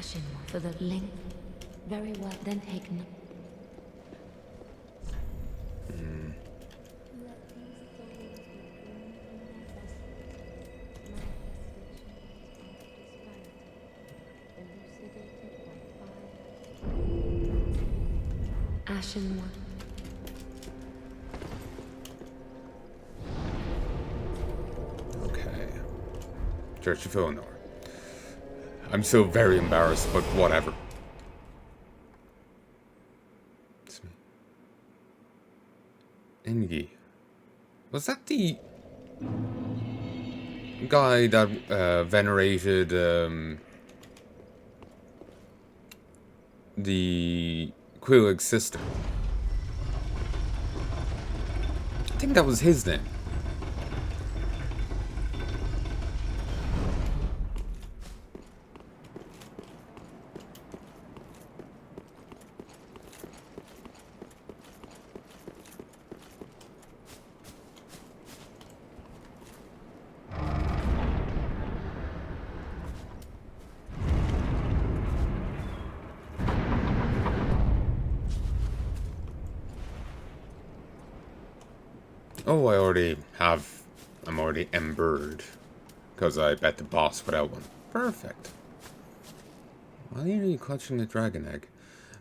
Ashen one for the link. Very well, then take no. Ashen one. Okay. Church of Eleanor. I'm so very embarrassed, but whatever. It's me. Engi. Was that the guy that venerated the Quillig's sister? I think that was his name. Oh, I'm already embered. Because I bet the boss without one. Perfect. Why are you clutching the dragon egg?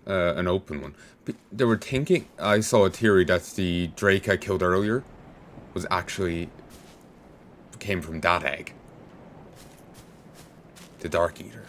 An open one. They were thinking, I saw a theory that the drake I killed earlier was actually, came from that egg. The Dark Eater.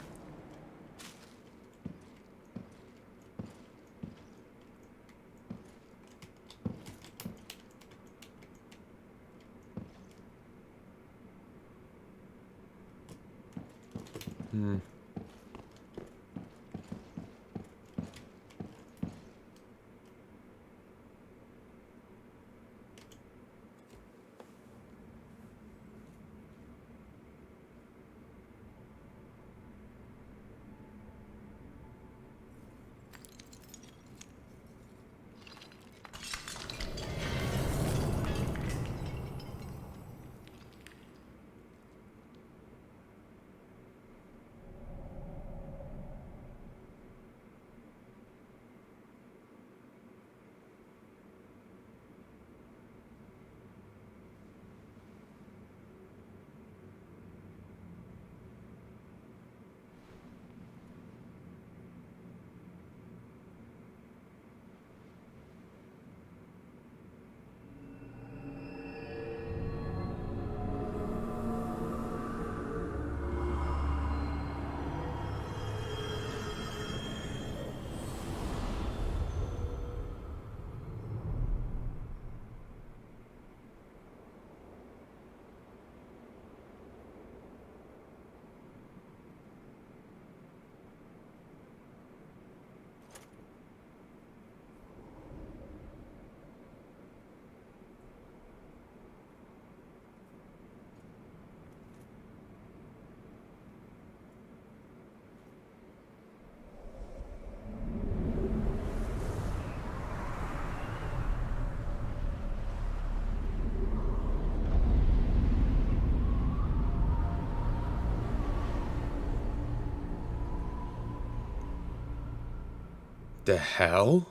The hell?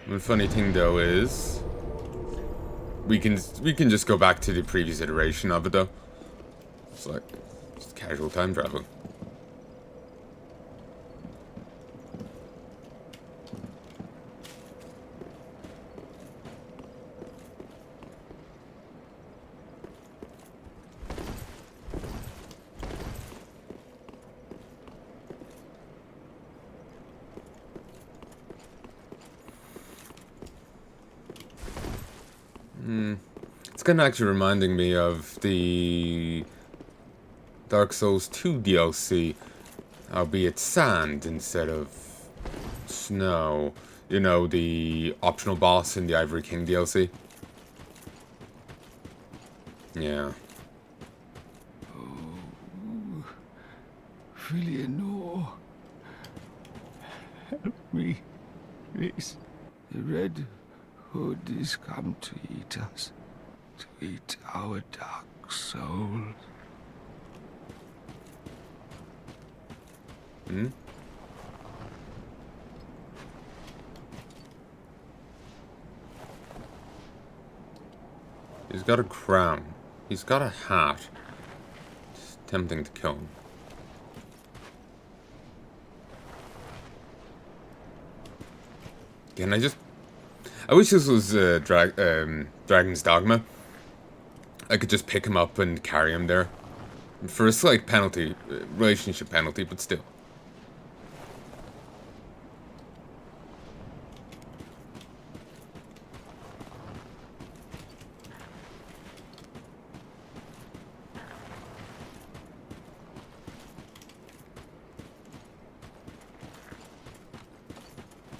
The funny thing though is we can just go back to the previous iteration of it though. It's like just casual time travel. It's kind of actually reminding me of the Dark Souls 2 DLC, albeit sand instead of snow. You know, the optional boss in the Ivory King DLC? Yeah. Oh, Eleanor, help me, please. The red Hood is come to eat us, to eat our dark souls. Hmm? He's got a crown. He's got a hat. It's tempting to kill him. Can I just... I wish this was Dragon's Dogma. I could just pick him up and carry him there. For a slight penalty, relationship penalty, but still.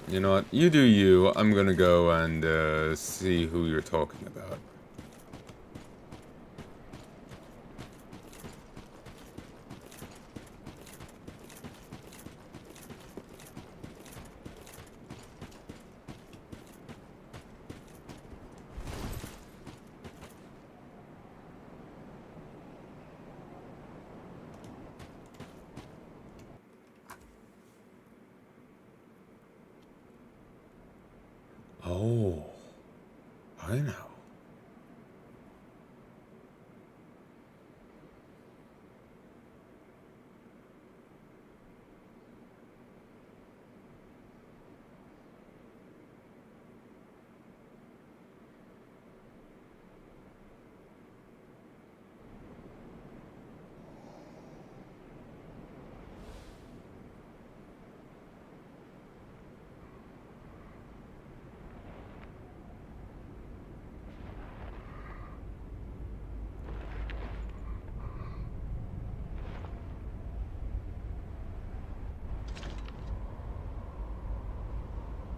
You know what? You do you. I'm gonna go and see who you're talking about. Oh, I know.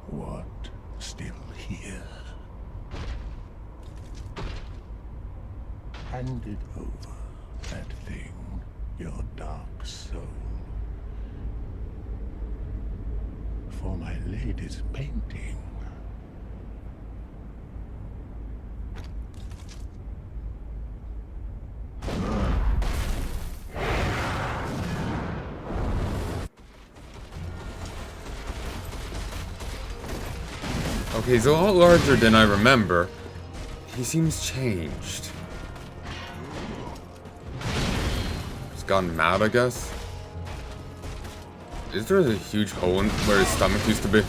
What? Still here? Hand it over, that thing, your dark soul. For my lady's painting. Okay, he's a lot larger than I remember. He seems changed. He's gone mad, I guess. Is there a huge hole in where his stomach used to be?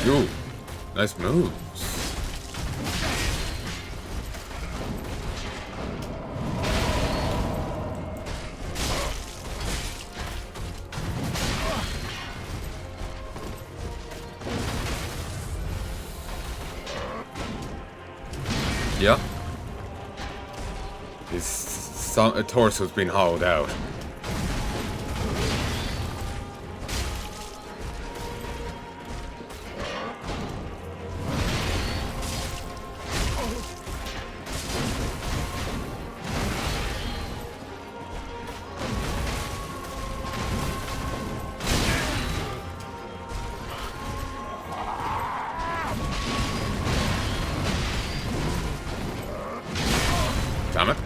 Ooh, nice moves. Yep. His torso's been hollowed out. Damn it.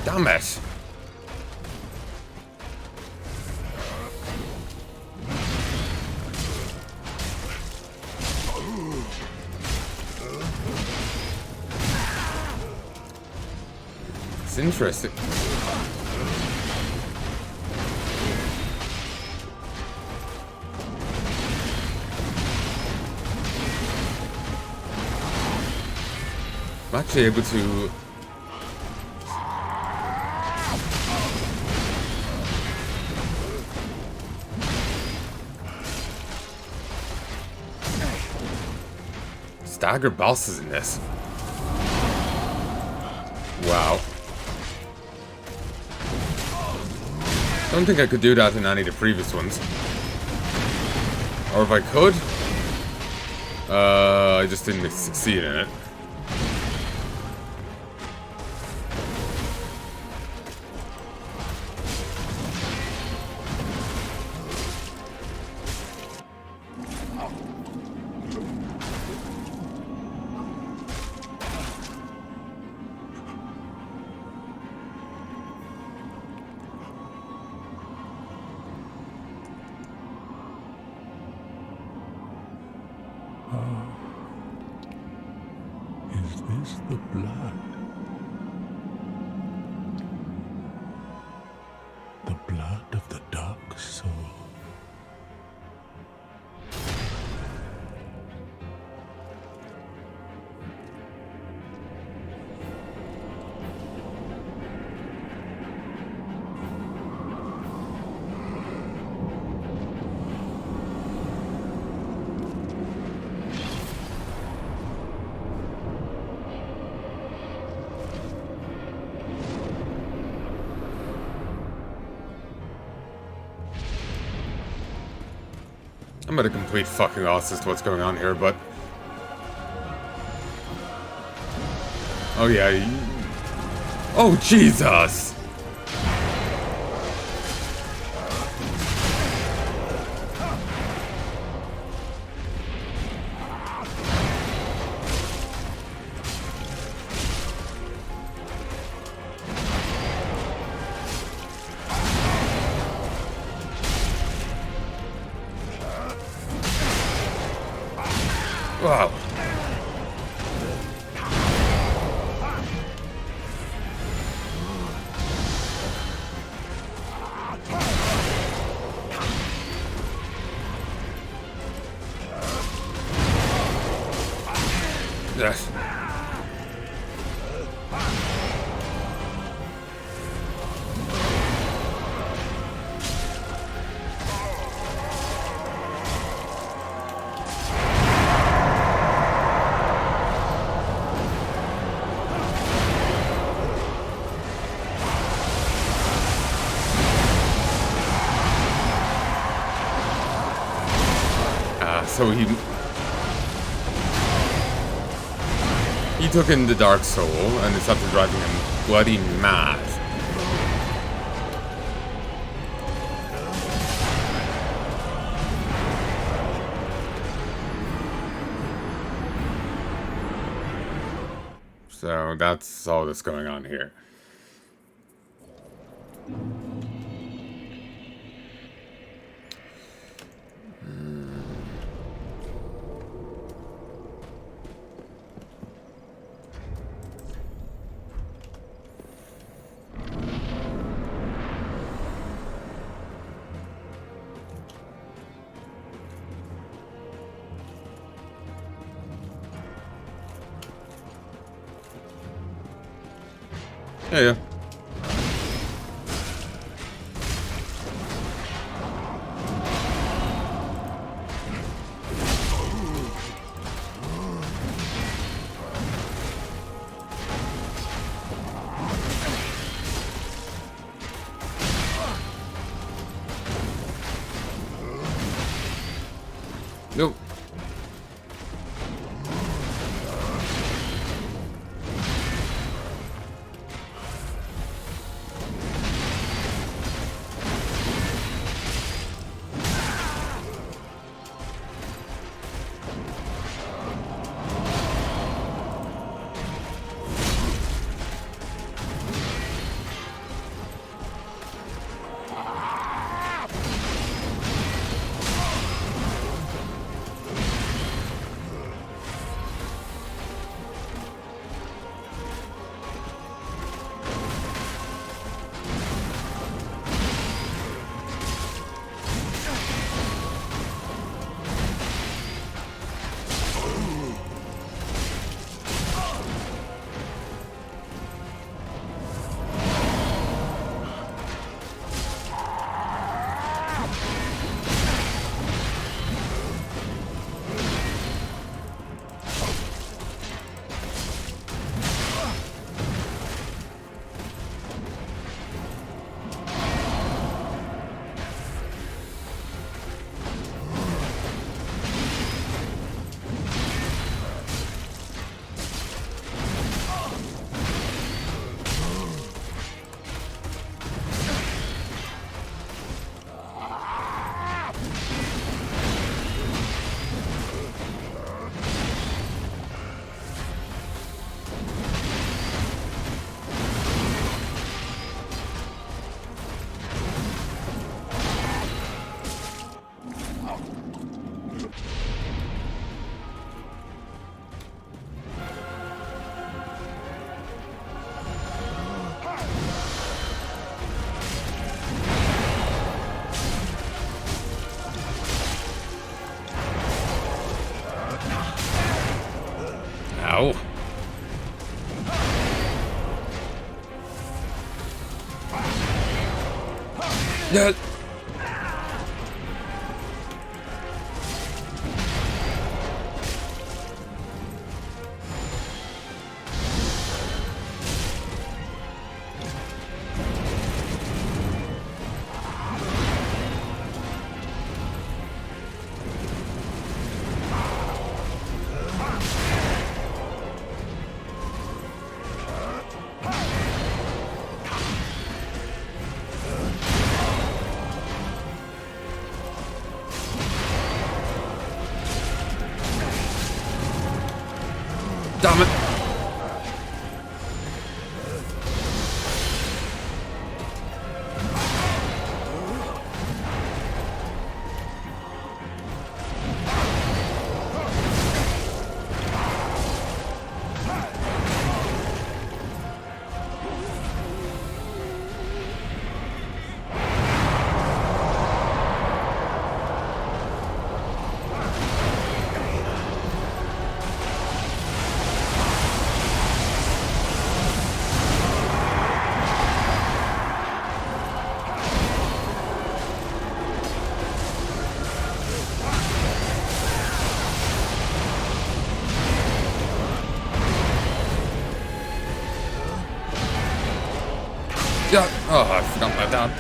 Damn it. It's interesting. actually able to... stagger bosses in this. Wow. Don't think I could do that in any of the previous ones. Or if I could, I just didn't succeed in it. Is this the blood? The blood of the dark soul. I'm at a complete fucking loss as to what's going on here, but... oh yeah, oh Jesus! Wow. Yes. So he took in the Dark Soul, and it's after driving him bloody mad. So that's all that's going on here. Heya. Nope. Ow. Yeah. Damn it. Yeah. Oh, I forgot my dad.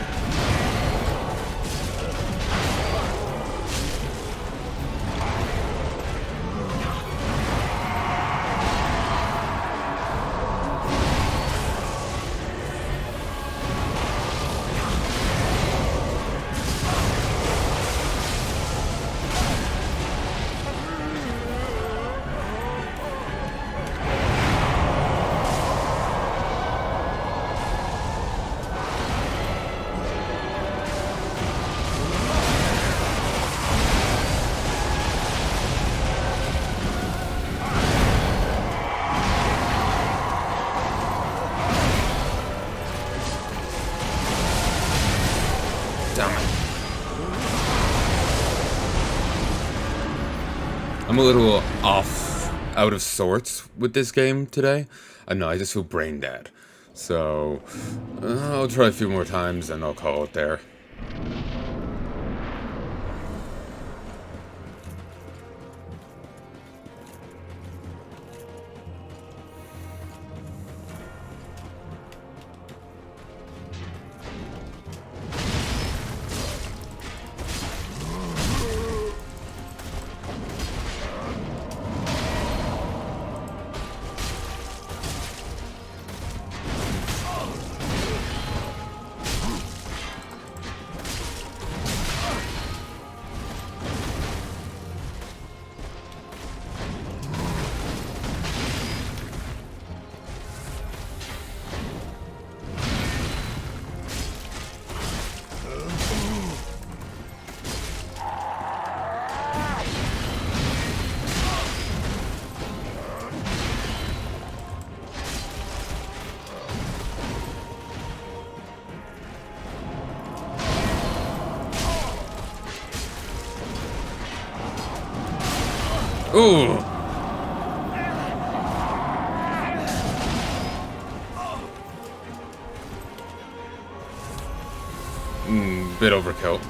Damn it. I'm a little out of sorts with this game today. I know, I just feel brain dead. So, I'll try a few more times and I'll call it there. Ooh. Bit overkill.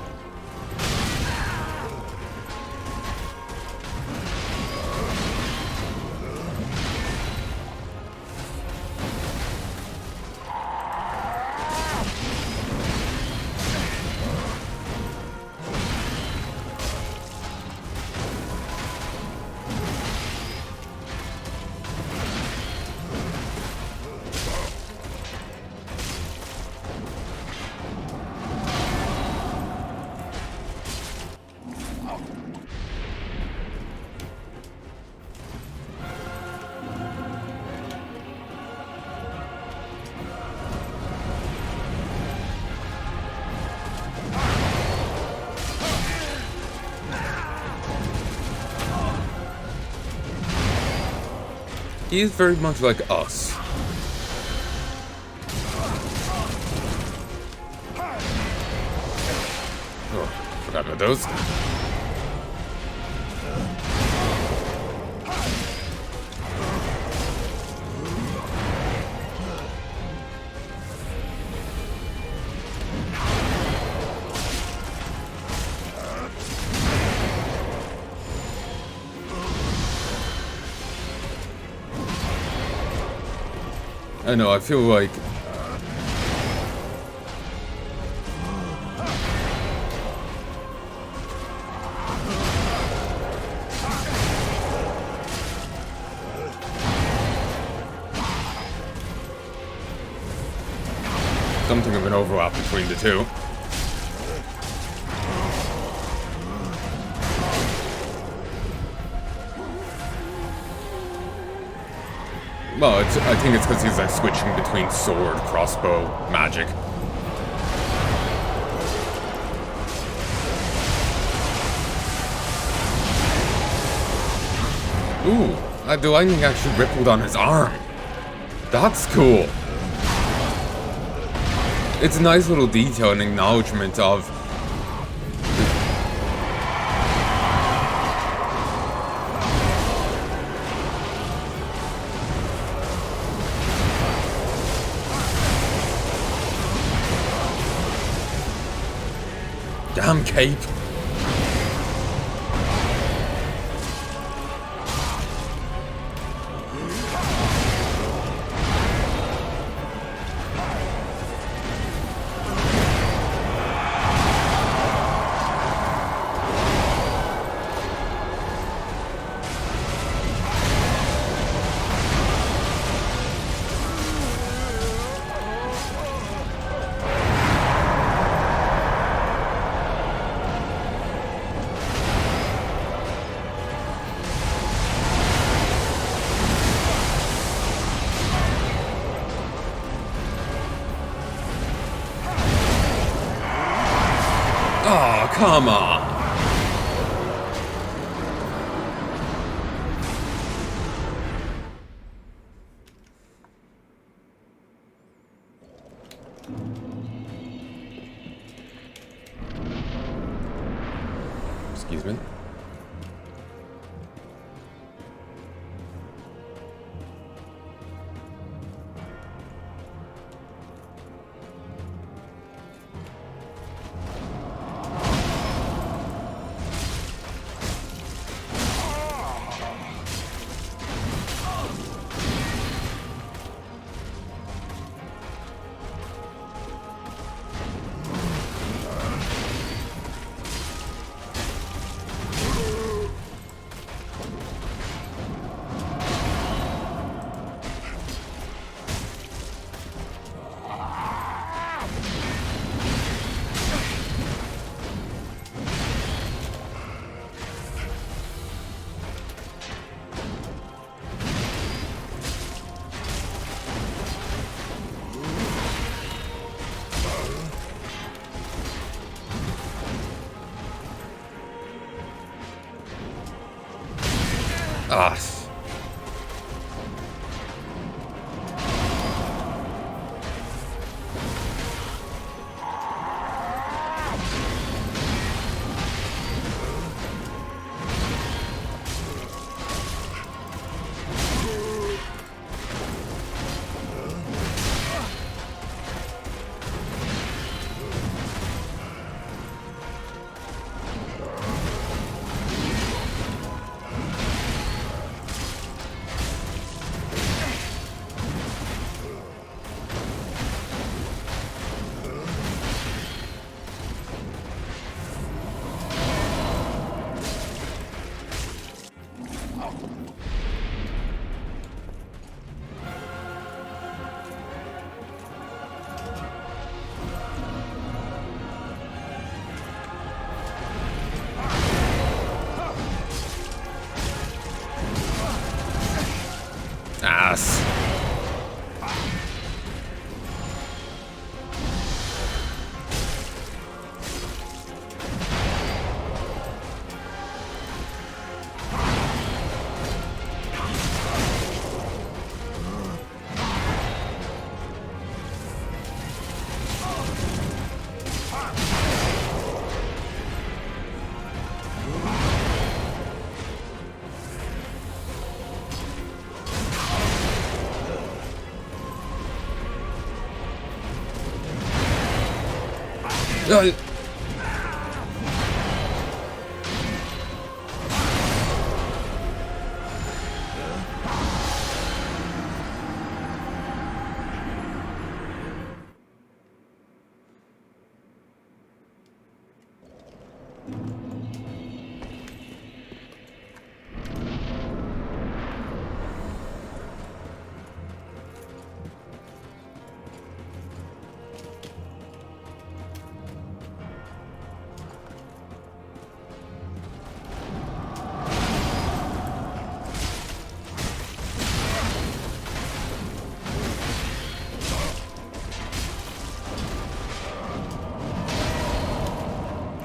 He's very much like us. Oh, forgot about those. I know, I feel like... something of an overlap between the two. Well, I think it's because he's like switching between sword, crossbow, magic. Ooh, the lightning actually rippled on his arm. That's cool. It's a nice little detail and acknowledgement of... damn cape. Oh, come on. Excuse me. Ah. Ass.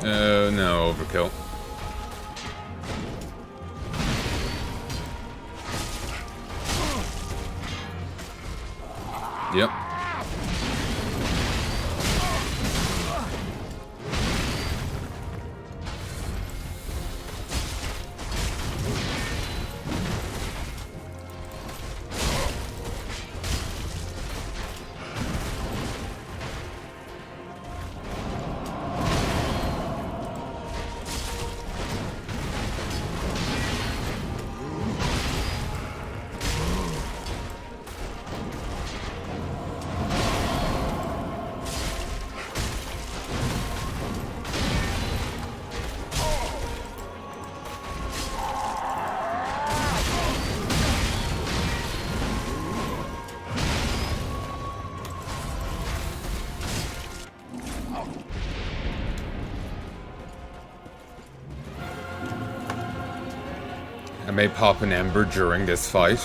No, overkill. Yep. I may pop an ember during this fight.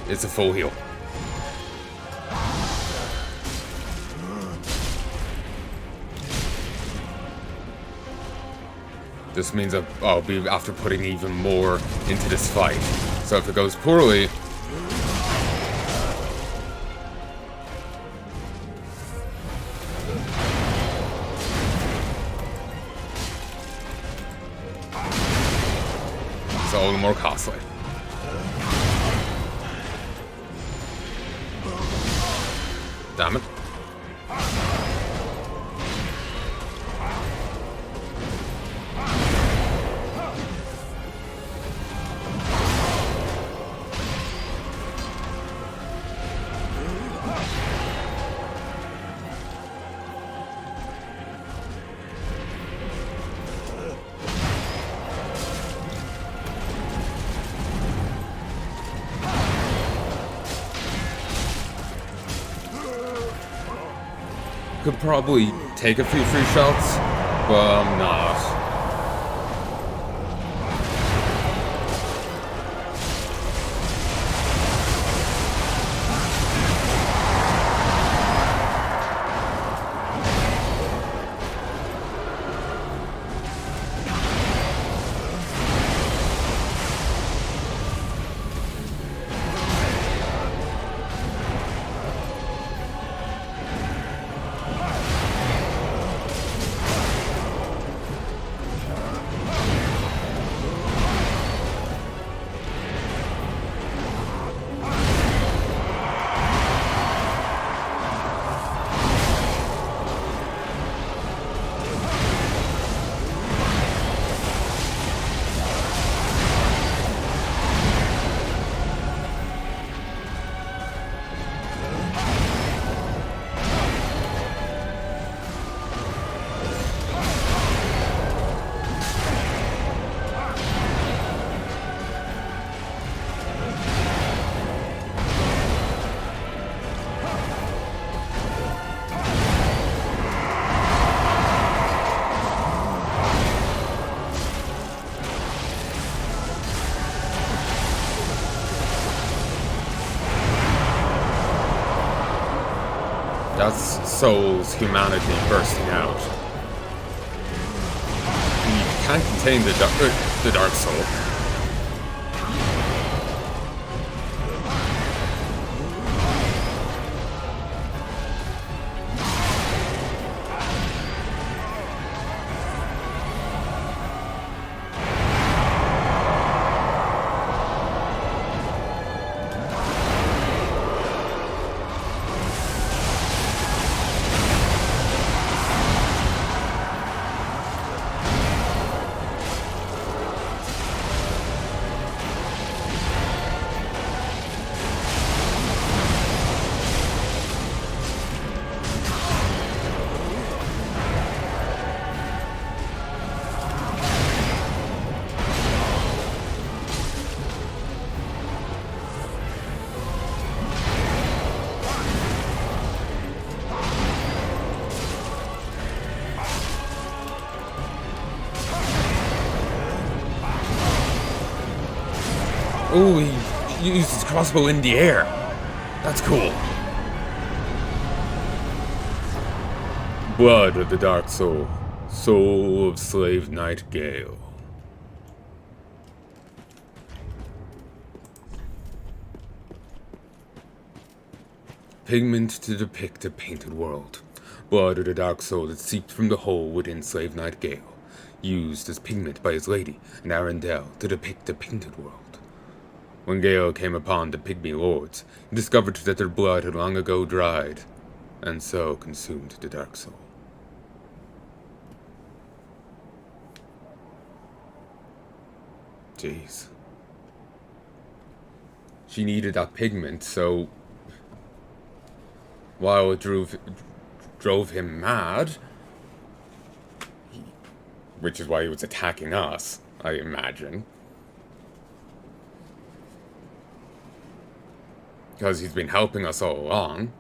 It's a full heal. This means I'll be after putting even more into this fight. So if it goes poorly... it's all the more costly. Damn it. Could probably take a few free shots, but I'm not. That's Soul's humanity bursting out. You can't contain the Dark Soul. Oh, he used his crossbow in the air. That's cool. Blood of the Dark Soul. Soul of Slave Knight Gael. Pigment to depict a painted world. Blood of the Dark Soul that seeped from the hole within Slave Knight Gael. Used as pigment by his lady, Arendelle, to depict a painted world. When Gael came upon the pygmy lords, he discovered that their blood had long ago dried, and so consumed the Dark Soul. Jeez. She needed that pigment, so while it drove him mad, which is why he was attacking us, I imagine. Because he's been helping us all along,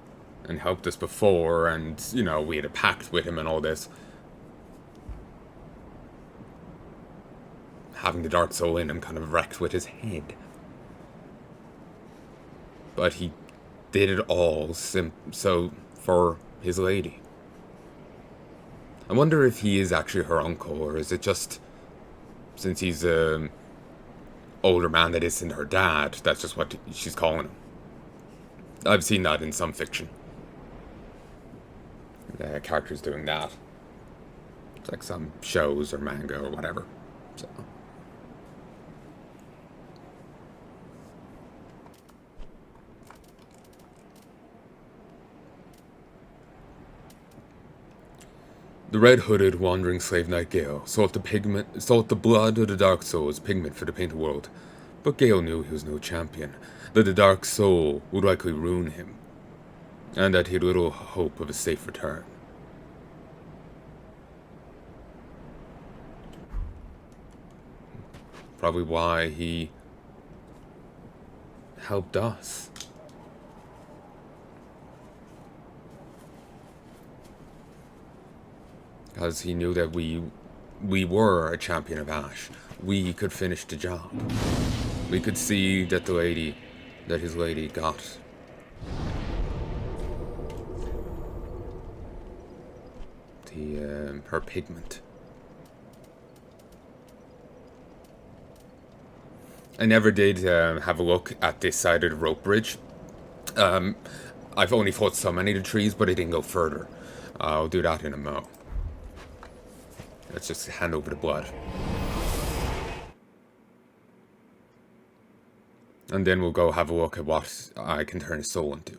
and helped us before, and, you know, we had a pact with him and all this. Having the Dark Soul in him kind of wrecked with his head. But he did it all so for his lady. I wonder if he is actually her uncle, or is it just, since he's an older man that isn't her dad, that's just what she's calling him. I've seen that in some fiction. Characters doing that. It's like some shows or manga or whatever. So. The red-hooded, wandering slave knight Gael sought the blood of the Dark Soul as pigment for the painted world, but Gael knew he was no champion, that the Dark Soul would likely ruin him, and that he had little hope of a safe return. Probably why he helped us. Because he knew that we were a champion of Ash. We could finish the job. We could see that his lady got her pigment. I never did have a look at this side of the rope bridge. I've only fought so many of the trees, but I didn't go further. I'll do that in a mo. Let's just hand over the blood. And then we'll go have a look at what I can turn his soul into.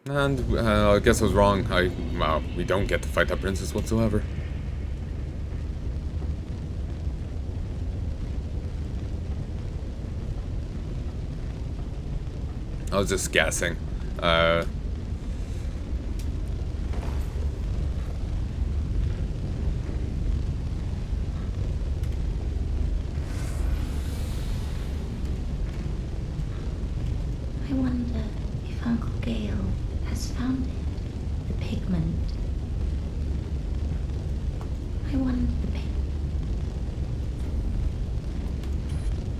And I guess I was wrong. Well, we don't get to fight that princess whatsoever. I was just guessing. I wonder if Uncle Gael has found it, the pigment. I wonder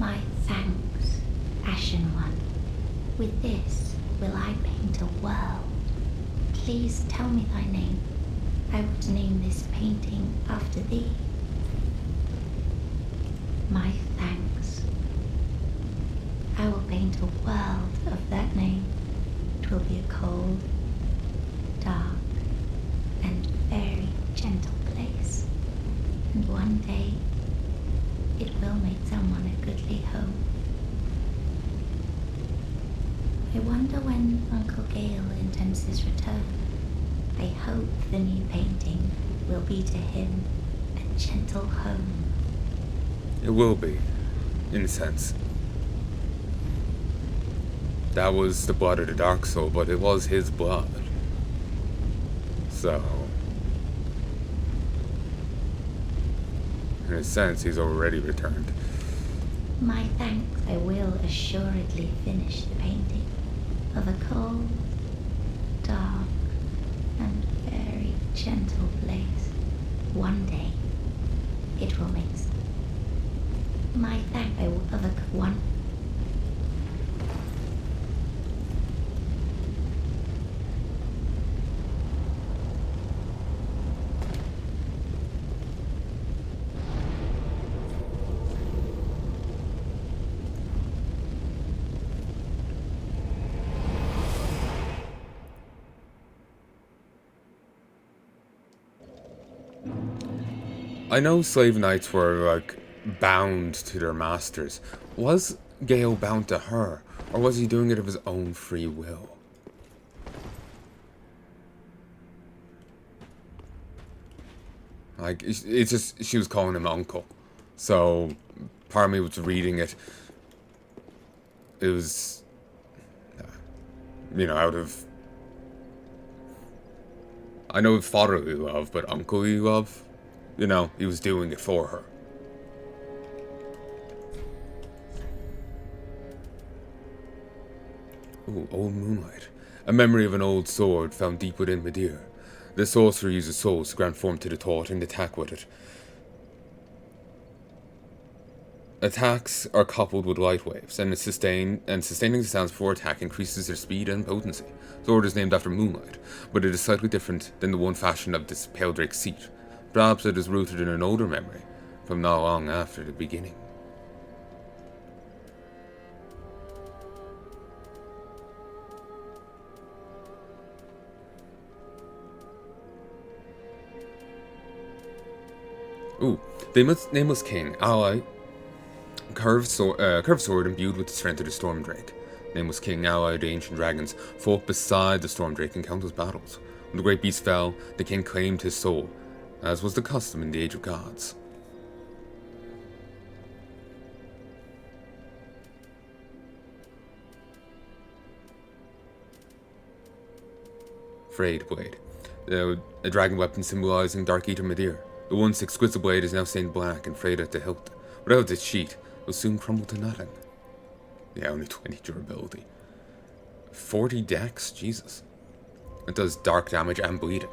My thanks, Ashen One. With this will I paint a world. Please tell me thy name. I would name this painting after thee. My thanks. I will paint a world of that name. 'Twill be a cold, dark, and very gentle place. And one day, it will make someone a goodly home. I wonder when Uncle Gael intends his return. I hope the new painting will be to him a gentle home. It will be, in a sense. That was the blood of the Dark Soul, but it was his blood. So, in a sense, he's already returned. My thanks, I will assuredly finish the painting of a cold, dark, and very gentle place. One day, it will make my thanks, I will of a one. I know slave knights were, like, bound to their masters. Was Gael bound to her, or was he doing it of his own free will? Like, it's just, she was calling him uncle. So, part of me was reading it. It was, you know, out of, I know fatherly love, but unclely love, you know, he was doing it for her. Ooh, old moonlight. A memory of an old sword found deep within Madeira. The sorcerer uses souls to grant form to the thought and attack with it. Attacks are coupled with light waves, and sustaining the sounds before attack increases their speed and potency. The sword is named after moonlight, but it is slightly different than the one fashioned of this pale drake's seat. Perhaps it is rooted in an older memory, from not long after the beginning. Ooh, the nameless king, ally, curved sword imbued with the strength of the storm drake. Nameless king, ally of the ancient dragons, fought beside the storm drake in countless battles. When the great beast fell, the king claimed his soul, as was the custom in the Age of Gods. Frayed blade, a dragon weapon symbolizing Dark Eater Madeira. The once exquisite blade is now stained black and frayed at the hilt. Without its sheath, it will soon crumble to nothing. Yeah, only 20 durability. 40 dex? Jesus. It does dark damage and bleeding.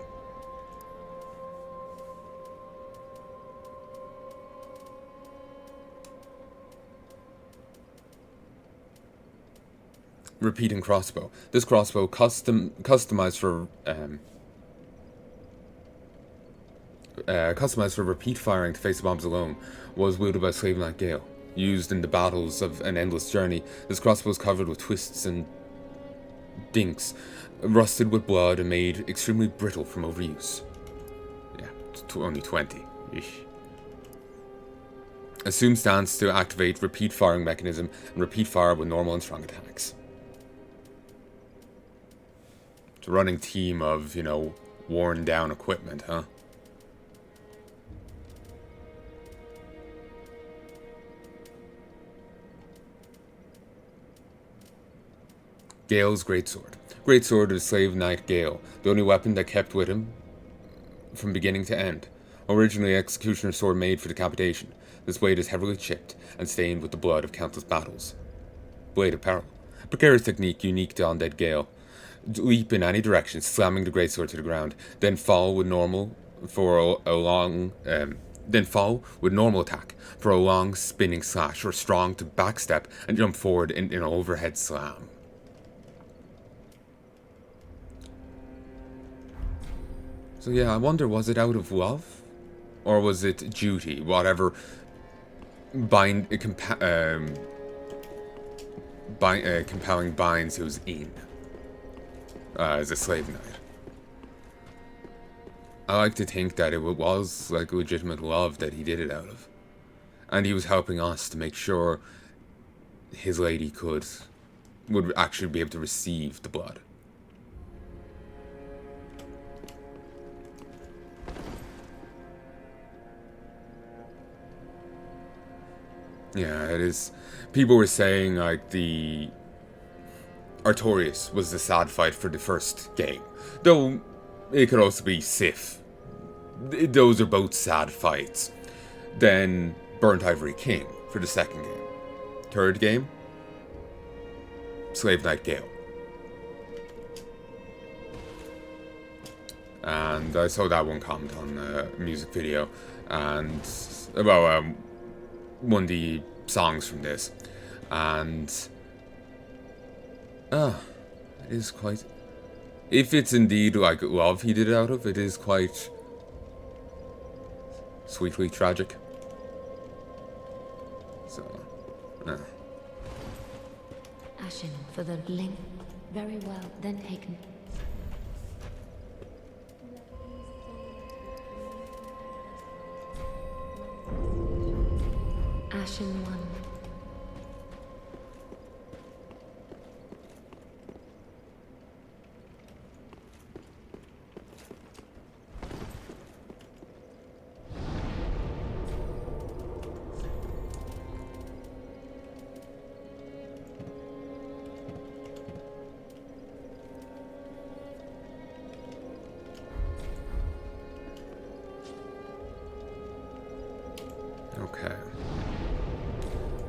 Repeating crossbow. This crossbow, customized for repeat firing to face bombs alone, was wielded by slave knight Gael. Used in the battles of an endless journey, this crossbow is covered with twists and dinks, rusted with blood and made extremely brittle from overuse. Yeah, only 20. Eesh. Assume stance to activate repeat firing mechanism and repeat fire with normal and strong attacks. It's a running team of, you know, worn down equipment, huh? Gael's Greatsword. Greatsword is slave knight Gael, the only weapon that kept with him from beginning to end. Originally executioner's sword made for decapitation, this blade is heavily chipped and stained with the blood of countless battles. Blade of Peril. A precarious technique unique to undead Gael. Leap in any direction, slamming the greatsword to the ground, then fall with normal attack for a long spinning slash, or strong to backstep and jump forward in an overhead slam. So yeah, I wonder, was it out of love? Or was it duty? Whatever compelling binds he was in as a slave knight. I like to think that it was like legitimate love that he did it out of. And he was helping us to make sure his lady would actually be able to receive the blood. Yeah, it is. People were saying, like, the Artorias was the sad fight for the first game. Though, it could also be Sif. Those are both sad fights. Then, Burnt Ivory King for the second game. Third game, Slave Knight Gael. And I saw that one comment on a music video. And, well, one of the songs from this, and it is quite, if it's indeed like love he did it out of, it is quite sweetly tragic. So Ashen for the link. Very well, then taken. Ashen One. Okay.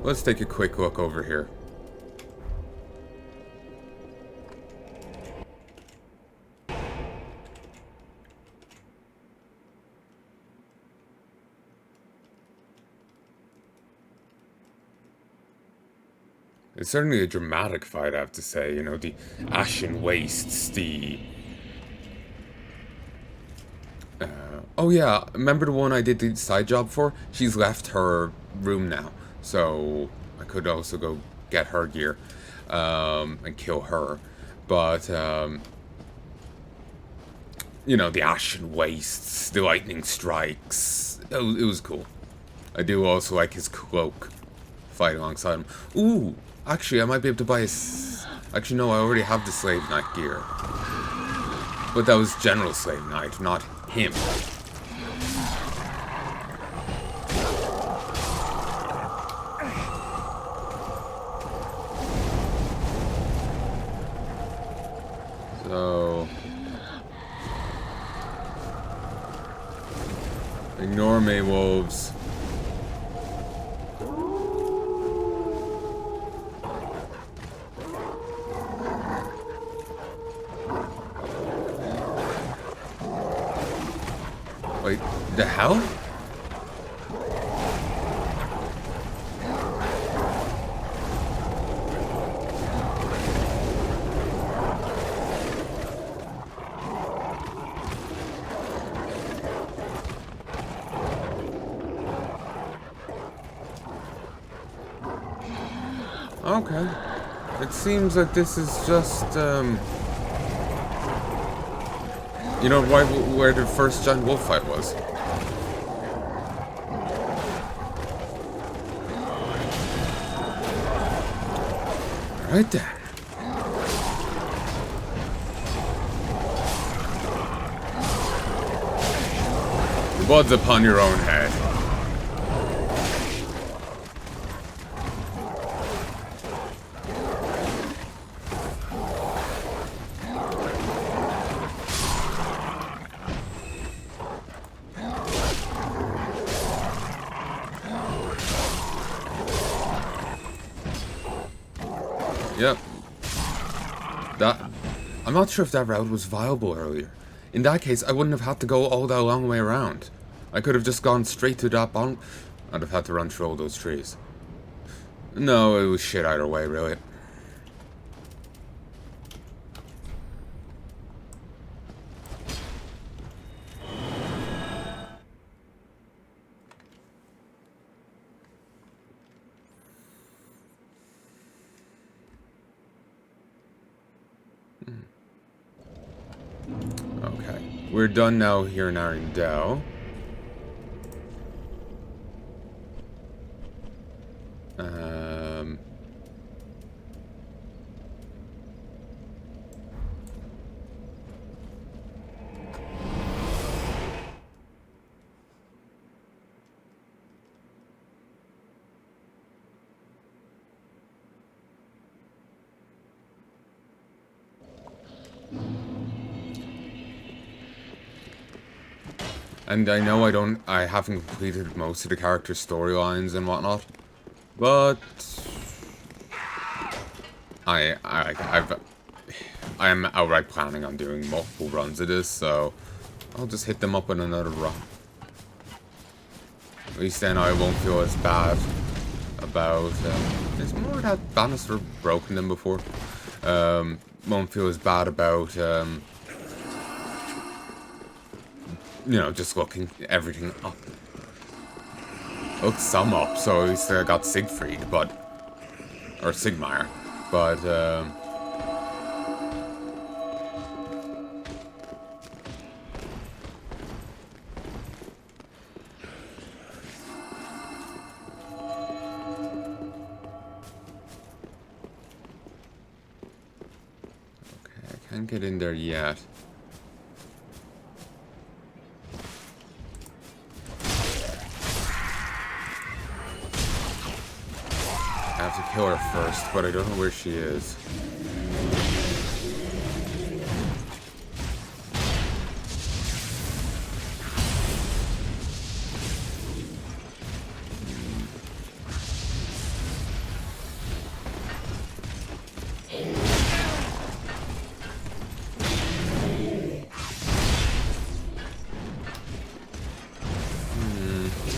Let's take a quick look over here. It's certainly a dramatic fight, I have to say. You know, the Ashen Wastes, the... oh yeah, remember the one I did the side job for? She's left her room now, so I could also go get her gear, and kill her. But, you know, the Ashen Wastes, the Lightning Strikes, it was cool. I do also like his cloak, fight alongside him. Ooh, actually, I might be able to buy his... Actually, no, I already have the Slave Knight gear. But that was General Slave Knight, not him. So... Ignore me, wolves. Wait, the hell? Okay. It seems like this is just, you know, where the first giant wolf fight was. Right there. The blood's upon your own head. Yep. I'm not sure if that route was viable earlier. In that case, I wouldn't have had to go all that long way around. I could have just gone straight to that bomb. I'd have had to run through all those trees. No, it was shit either way, really. Okay, we're done now here in Arendelle. And I know I haven't completed most of the character storylines and whatnot, but I am outright planning on doing multiple runs of this, so I'll just hit them up in another run. At least then I won't feel as bad about, it's more that Bannister broken them before, won't feel as bad about, you know, just looking everything up. Looked some up, so at least I got Siegfried, but... Or Sigmar, but, Can't get in there yet. I have to kill her first, but I don't know where she is.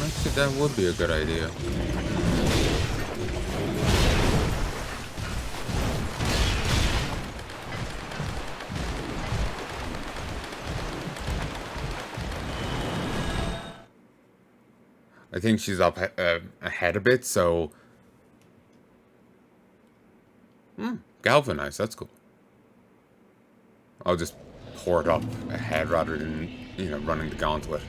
Actually, that would be a good idea. I think she's up ahead a bit, so... galvanized, that's cool. I'll just pour it up ahead rather than, you know, running the gauntlet.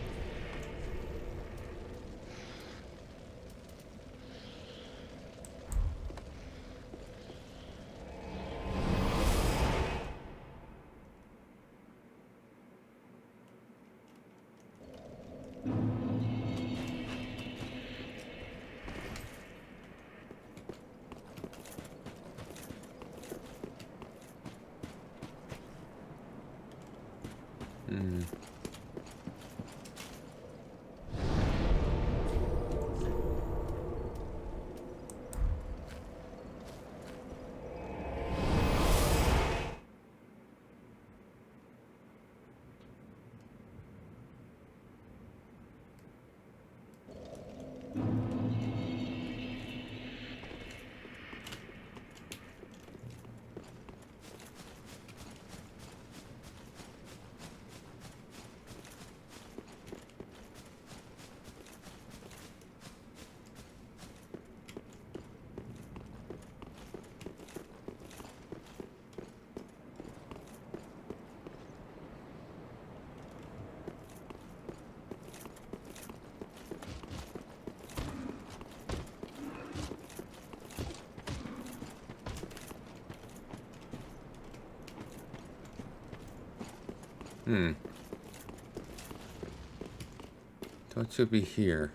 So it should be here.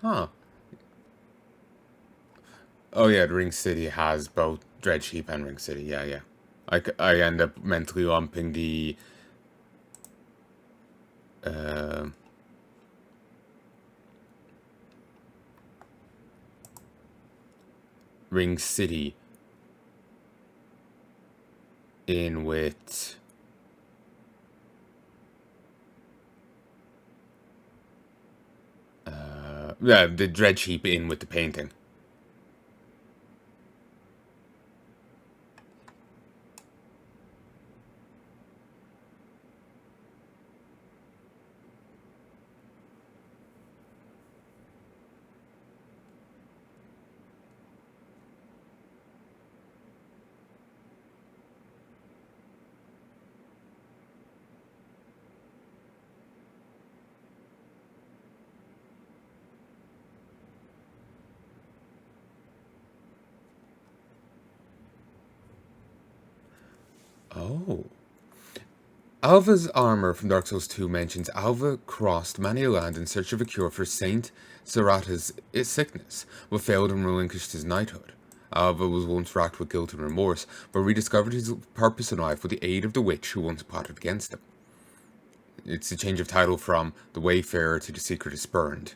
Huh. Oh yeah, the Ring City has both Dreadsheep and Ring City. Yeah, yeah. I end up mentally lumping the Ring City in with yeah, the Dreadsheep in with the painting. Oh. Alva's armor from Dark Souls 2 mentions Alva crossed many a land in search of a cure for Saint Zarata's sickness, but failed and relinquished his knighthood. Alva was once racked with guilt and remorse, but rediscovered his purpose in life with the aid of the witch who once plotted against him. It's a change of title from The Wayfarer to The Secret is Spurned.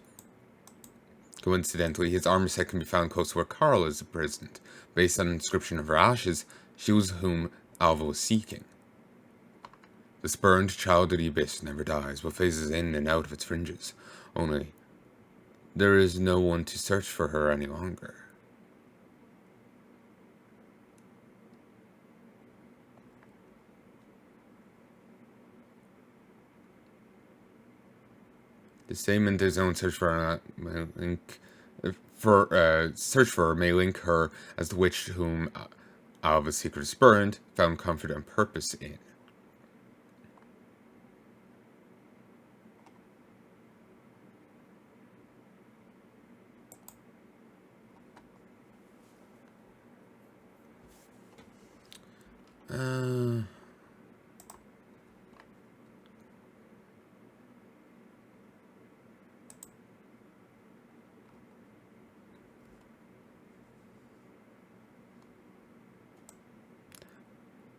Coincidentally, his armor set can be found close to where Carl is imprisoned. Based on an inscription of her ashes, she was whom Alva was seeking. The spurned child of the abyss never dies, but phases in and out of its fringes. Only, there is no one to search for her any longer. The statement there's no one search for her search for her may link her as the witch whom Alva's secret is spurned, found comfort and purpose in.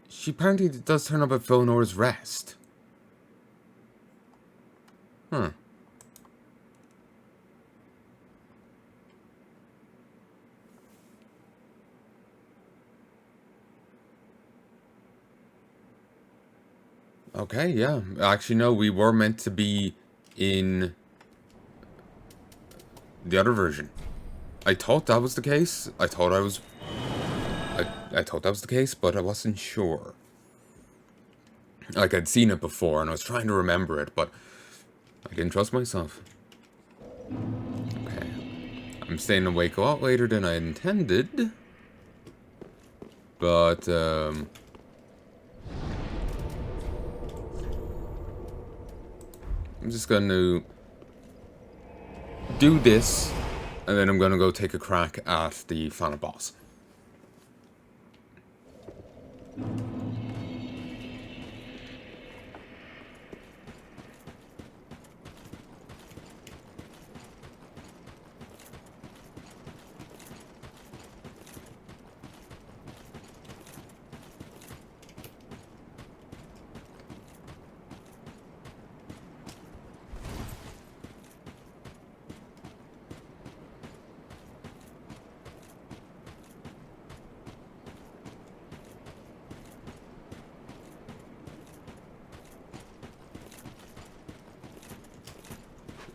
She apparently does turn up at Vilnora's Rest. Huh. Okay, yeah. Actually, no, we were meant to be in the other version. I thought that was the case. I thought that was the case, but I wasn't sure. Like, I'd seen it before, and I was trying to remember it, but I didn't trust myself. Okay. I'm staying awake a lot later than I intended. But, I'm just gonna do this, and then I'm gonna go take a crack at the final boss.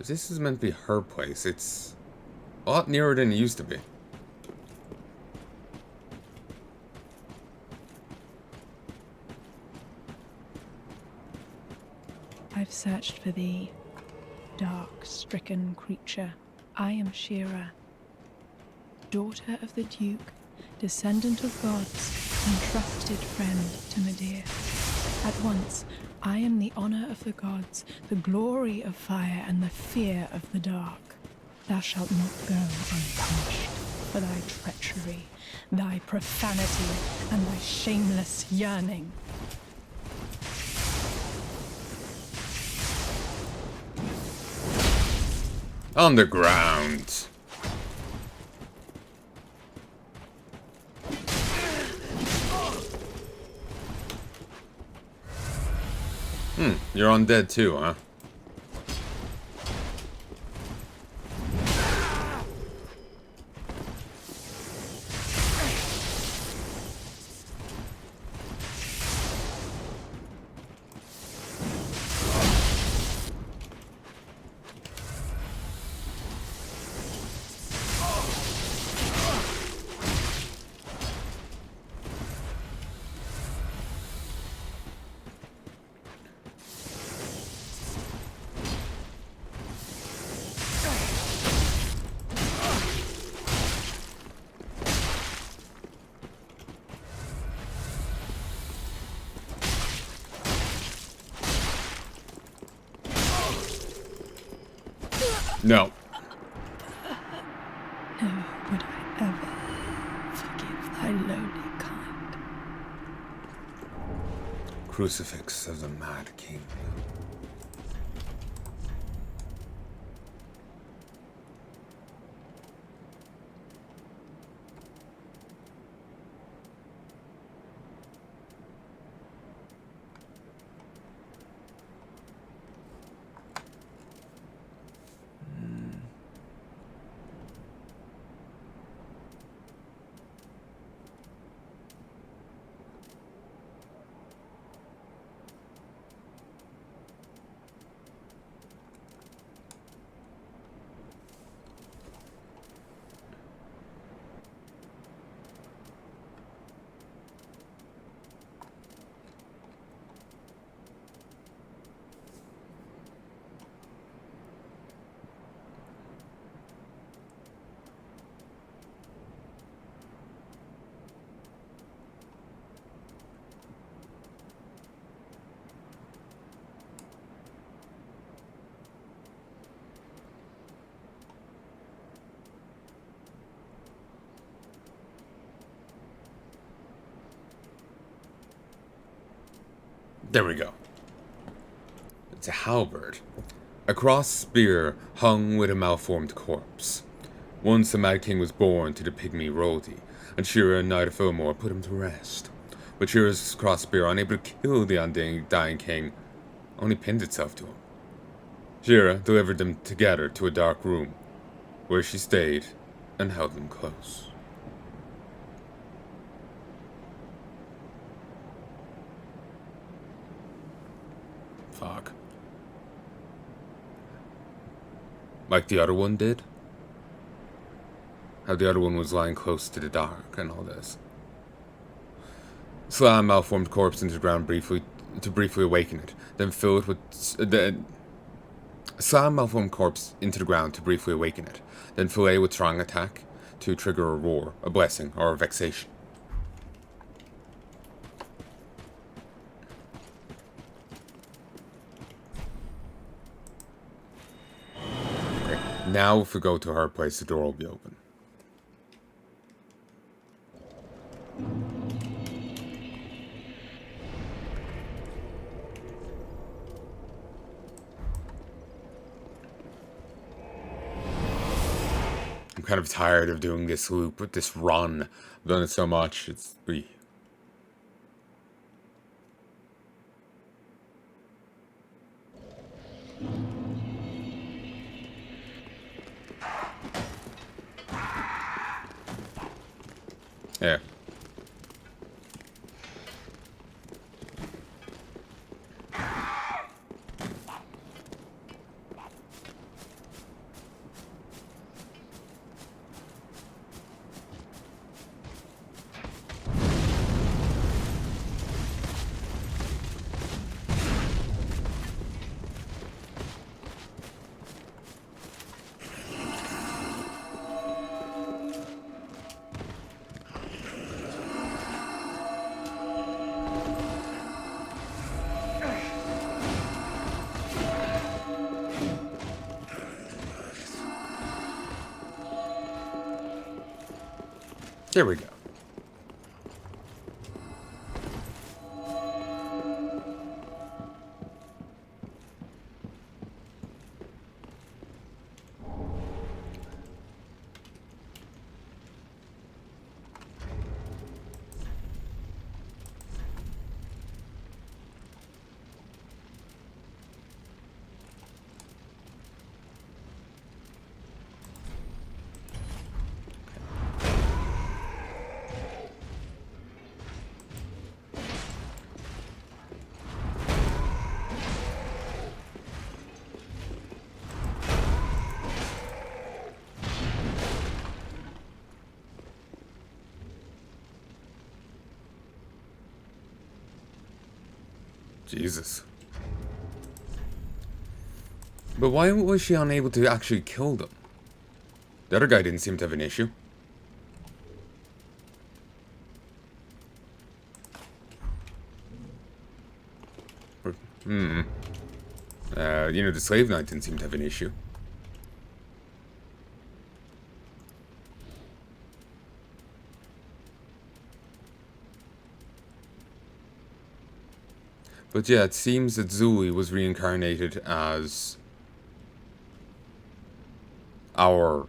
This is meant to be her place. It's a lot nearer than it used to be. I've searched for thee, dark-stricken creature. I am Shira, daughter of the Duke, descendant of gods, and trusted friend to Medea. At once, I am the honor of the gods, the glory of fire, and the fear of the dark. Thou shalt not go unpunished for thy treachery, thy profanity, and thy shameless yearning. Underground. You're undead too, huh? No. Never would I ever forgive thy lowly kind. Crucifix of the Mad King. There we go. It's a halberd. A crossed spear hung with a malformed corpse. Once the Mad King was born to the pygmy royalty, and Shira and Knight of Fillmore put him to rest. But Shira's crossed spear, unable to kill the undying king, only pinned itself to him. Shira delivered them together to a dark room, where she stayed and held them close. Fuck. Like the other one did? How the other one was lying close to the dark and all this. Slam malformed corpse into the ground to briefly awaken it, then fill it with slam malformed corpse into the ground to briefly awaken it, then fillet with strong attack to trigger a roar, a blessing, or a vexation. Okay, now if we go to her place, the door will be open. I'm kind of tired of doing this loop with this run. I've done it so much. It's yeah. There we go. Jesus. But why was she unable to actually kill them? The other guy didn't seem to have an issue. The slave knight didn't seem to have an issue. But yeah, it seems that Zuli was reincarnated as our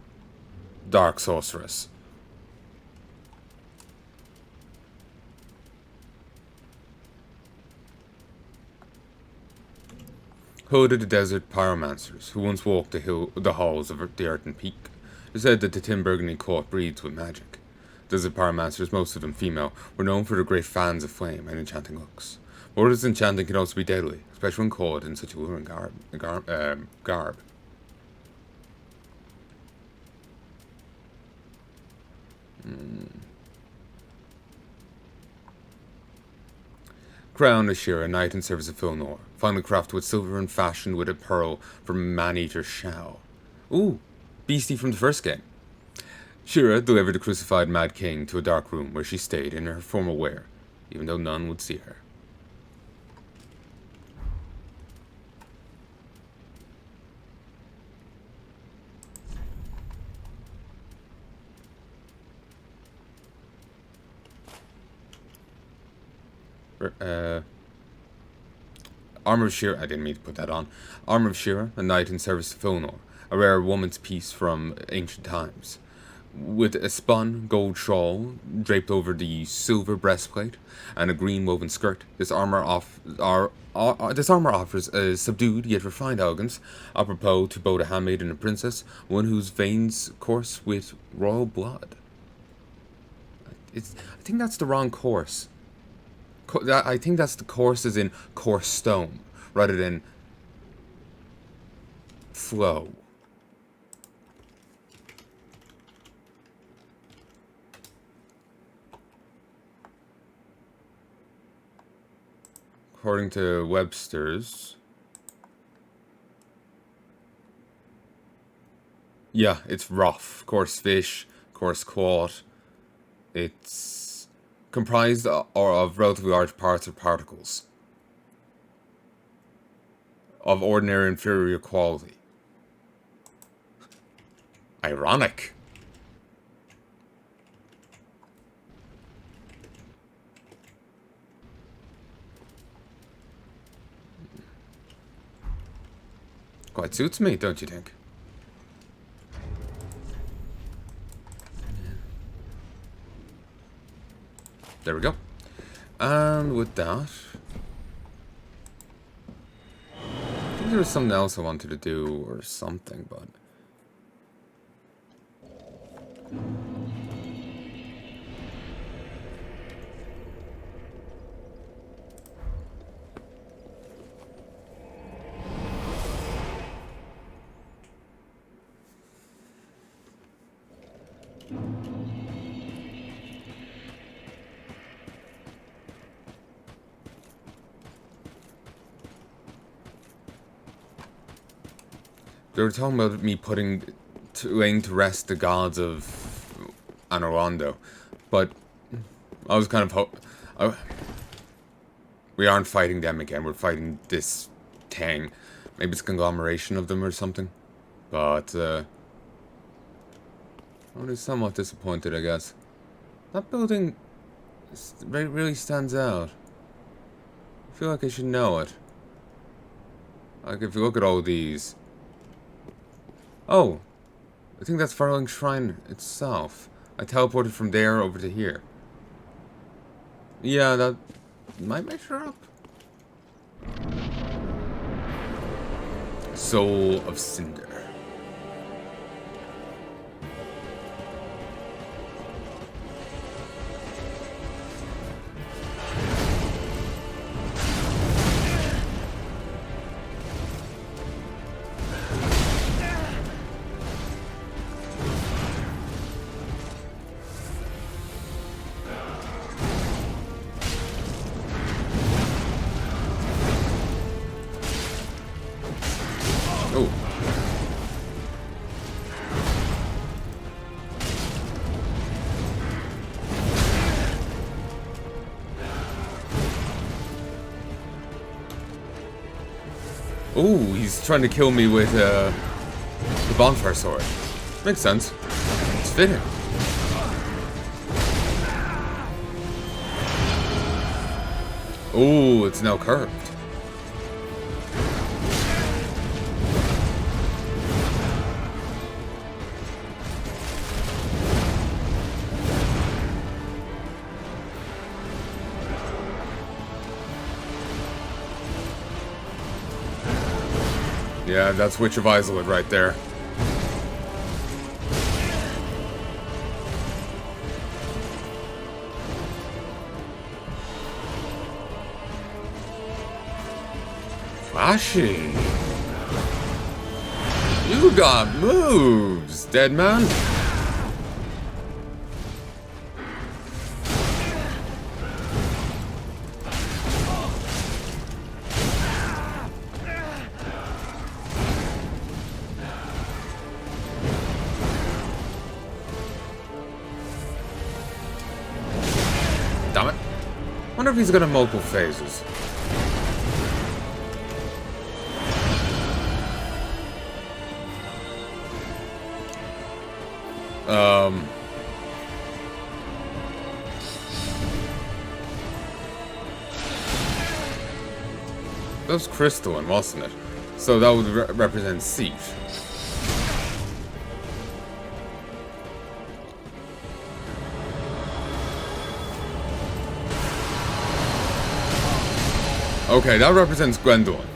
dark sorceress. Hood of the desert pyromancers, who once walked the halls of the Earthen Peak, it said that the Tin Burgundy court breathes with magic. Desert pyromancers, most of them female, were known for their great fans of flame and enchanting looks. But this enchanting can also be deadly, especially when caught in such alluring garb. Crown of Shira, knight in service of Filnor, finely crafted with silver and fashioned with a pearl from Man-Eater Shao. Ooh, beastie from the first game. Shira delivered the crucified Mad King to a dark room where she stayed in her formal wear, even though none would see her. Armor of Shira, I didn't mean to put that on. Armor of Shira, a knight in service to Fulnor, a rare woman's piece from ancient times. With a spun gold shawl draped over the silver breastplate and a green woven skirt, this armor offers a subdued yet refined elegance, apropos to both a handmaid and a princess, one whose veins course with royal blood. I think that's the wrong course. I think that's the course as in coarse stone, rather than flow. According to Webster's. Yeah, it's rough. Coarse fish, coarse caught. It's comprised of relatively large parts or particles of ordinary inferior quality. Ironic. Quite suits me, don't you think? There we go. And with that, I think there was something else I wanted to do or something, but they were talking about me laying to rest the gods of Anorlando, but I was kind of we aren't fighting them again. We're fighting this thing. Maybe it's a conglomeration of them or something. But I was somewhat disappointed, I guess. That building really stands out. I feel like I should know it. Like if you look at all these. Oh, I think that's Farling Shrine itself. I teleported from there over to here. Yeah, that might measure up. Soul of Cinder. Ooh, he's trying to kill me with the bonfire sword. Makes sense. It's fitting. Ooh, it's now curved. Yeah, that's Witch of Isolate right there. Flashy. You got moves, dead man. Damn it. Wonder if he's got multiple phases. That was crystalline, wasn't it? So that would represent seat. Okay, that represents Gwendolyn.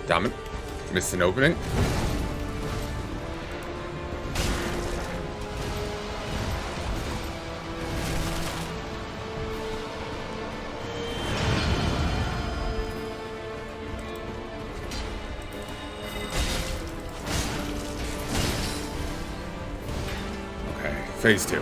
Damn it. Missed an opening. Okay, phase 2.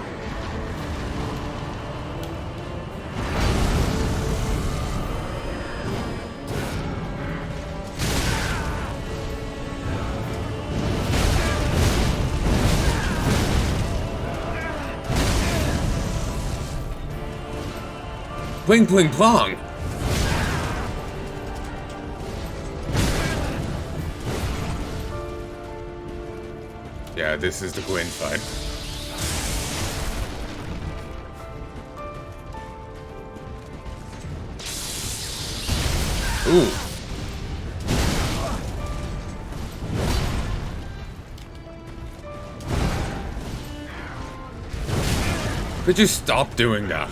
Bling bling blong! Yeah, this is the Gwyn fight. Ooh. Could you stop doing that?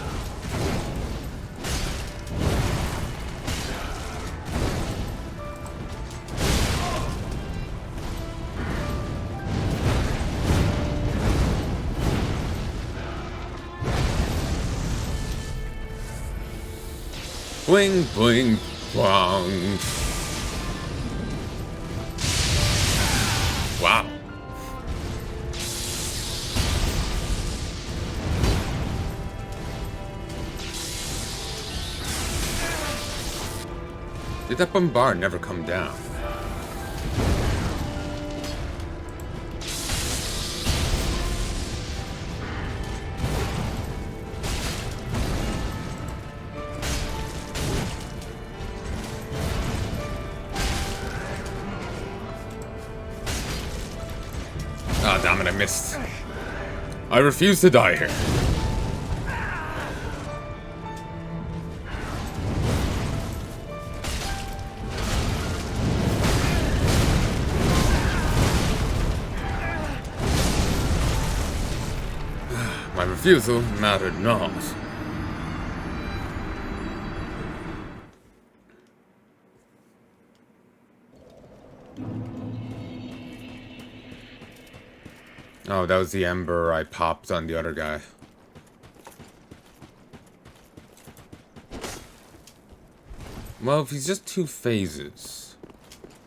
Bling, bling, blong. Wow. Did that bombard never come down? Ah, damn it, I missed. I refuse to die here. My refusal mattered not. Oh, that was the ember I popped on the other guy. Well, if he's just 2 phases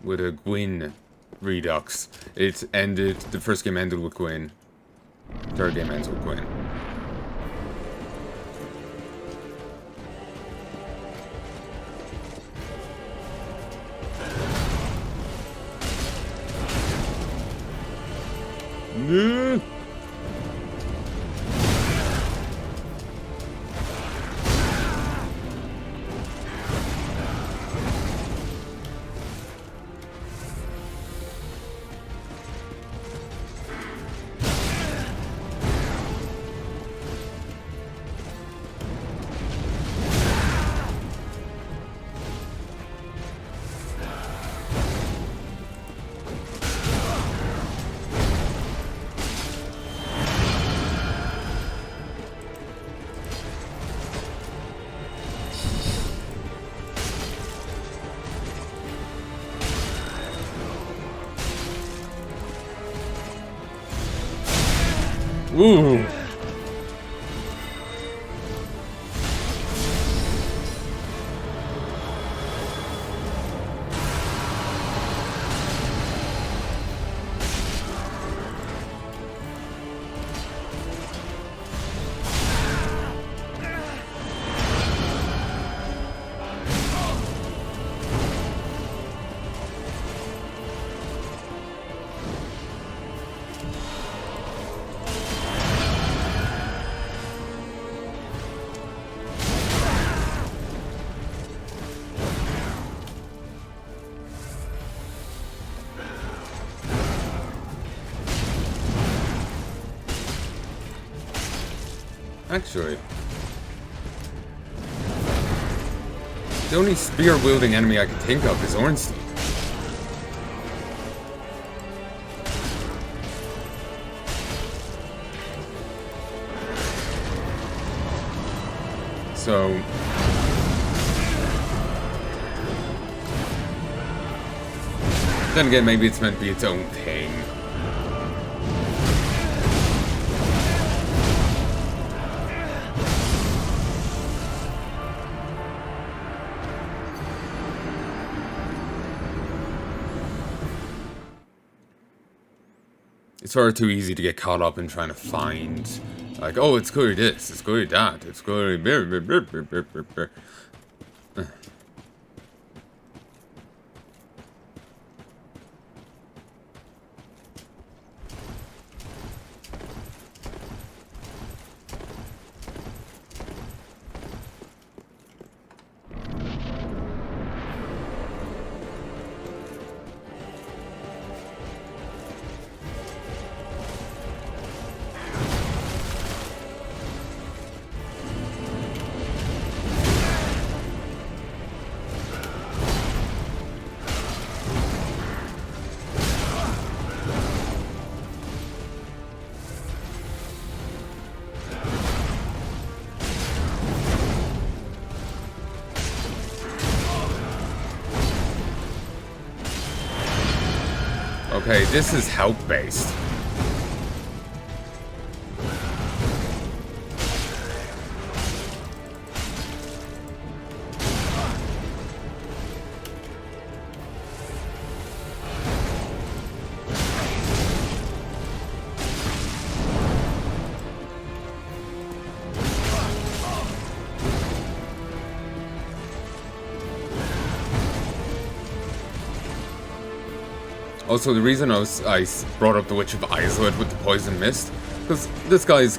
with a Gwyn redux, it ended. The first game ended with Gwyn. Third game ends with Gwyn. No. Ooh. Actually, the only spear-wielding enemy I can think of is Ornstein. So, then again, maybe it's meant to be its own thing. It's far too easy to get caught up in trying to find, like, oh, it's good this, it's good that, it's good. Okay, this is health-based. Also, the reason I brought up the Witch of Islip with the poison mist, because this guy's,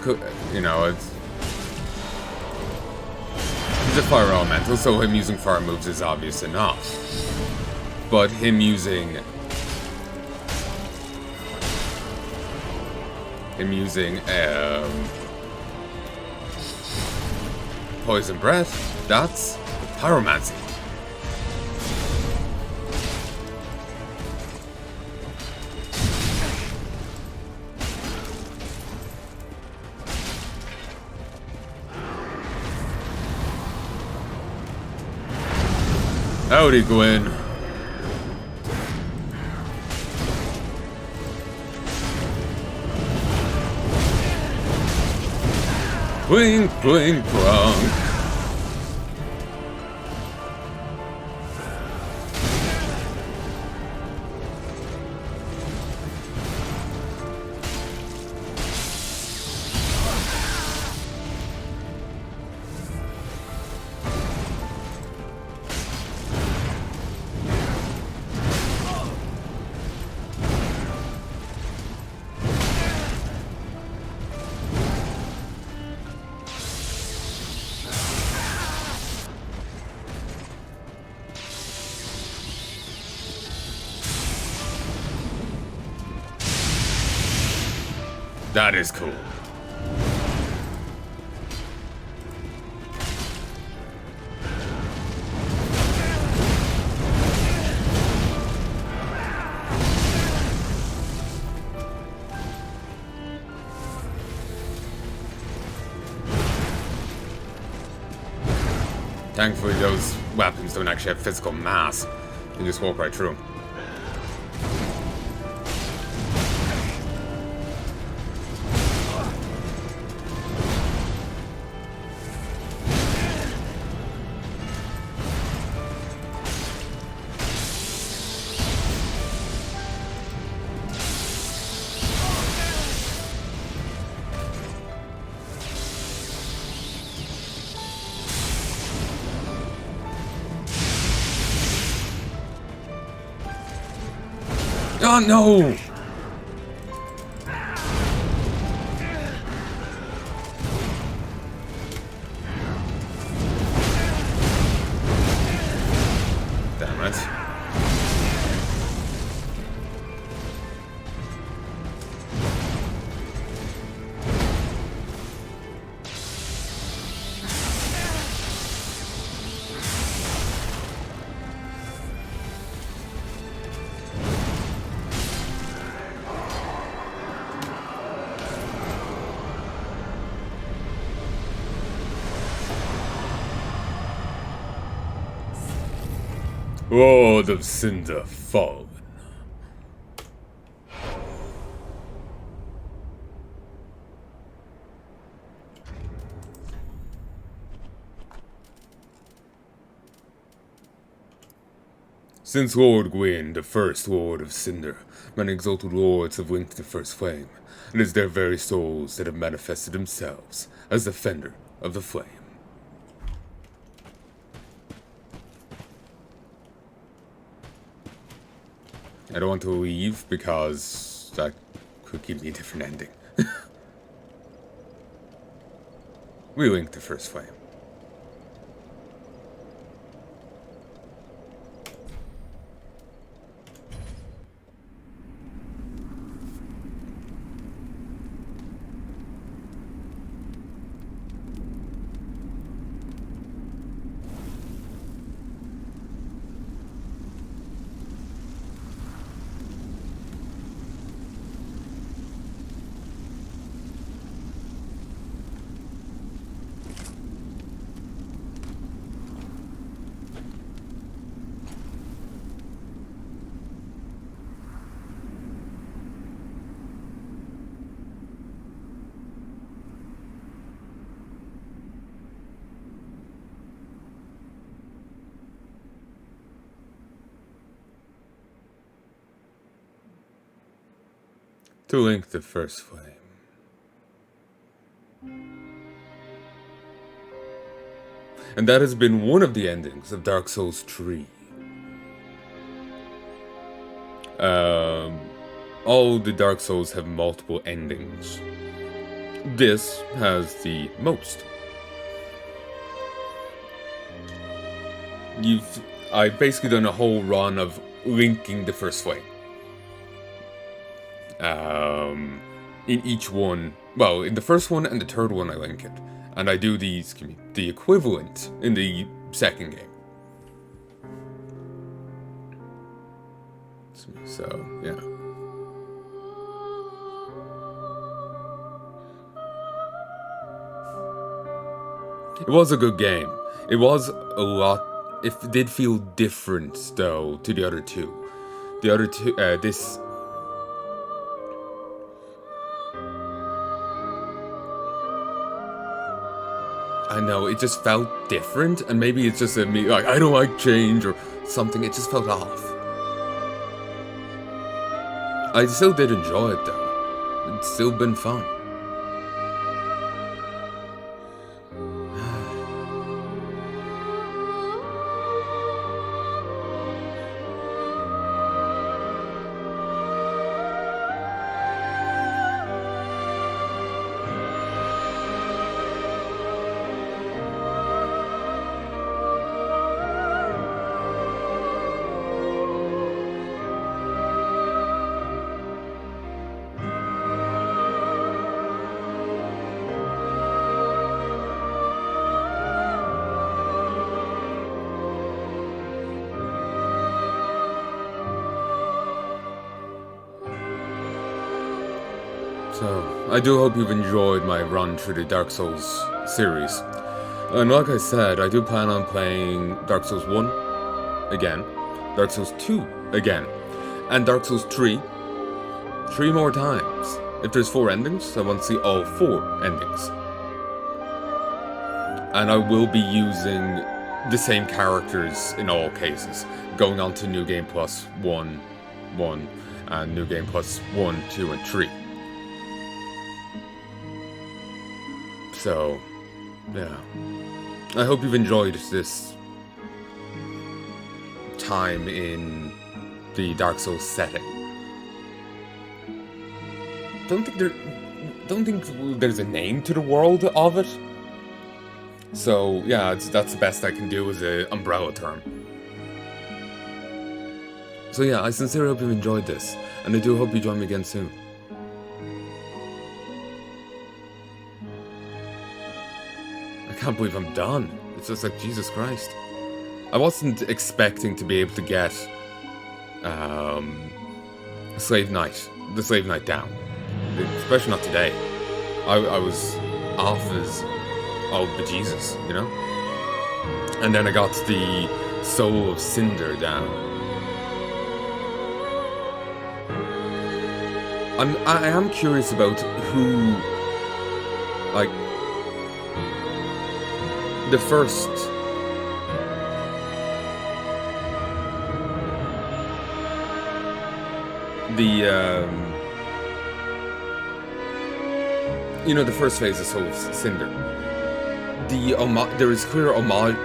you know, he's a fire elemental, so him using fire moves is obvious enough. But him using poison breath, that's pyromancy. Howdy, Gwen. Blink, blink, plonk. That is cool. Thankfully, those weapons don't actually have physical mass. You just walk right through them. Oh no! Damn it. Lord of Cinder fallen. Since Lord Gwyn, the first Lord of Cinder, many exalted lords have linked the first flame. It is their very souls that have manifested themselves as defender of the flame. I don't want to leave because that could give me a different ending. We linked the first flame. To link the first flame. And that has been one of the endings of Dark Souls 3. All the Dark Souls have multiple endings. This has the most. I've basically done a whole run of linking the first flame. In each one, well, in the first one and the third one I link it. And I do the equivalent in the second game. So, yeah. It was a good game. It was a lot. It did feel different, though, to the other two. The other two, this. I know, it just felt different, and maybe it's just me, like, I don't like change or something, it just felt off. I still did enjoy it, though. It's still been fun. So, I do hope you've enjoyed my run through the Dark Souls series. And like I said, I do plan on playing Dark Souls 1 again, Dark Souls 2 again, and Dark Souls 3 more times. If there's 4 endings, I want to see all 4 endings. And I will be using the same characters in all cases, going on to New Game Plus 1, and New Game Plus 1, 2, and 3. So, yeah. I hope you've enjoyed this time in the Dark Souls setting. Don't think there's a name to the world of it. So, yeah, that's the best I can do as an umbrella term. So yeah, I sincerely hope you've enjoyed this, and I do hope you join me again soon. I can't believe I'm done. It's just like, Jesus Christ. I wasn't expecting to be able to get the Slave Knight down. Especially not today. I was off as, oh bejesus, you know? And then I got the soul of Cinder down. I am curious about who, like, the first you know, the first phase of Soul of Cinder. There is clear homage.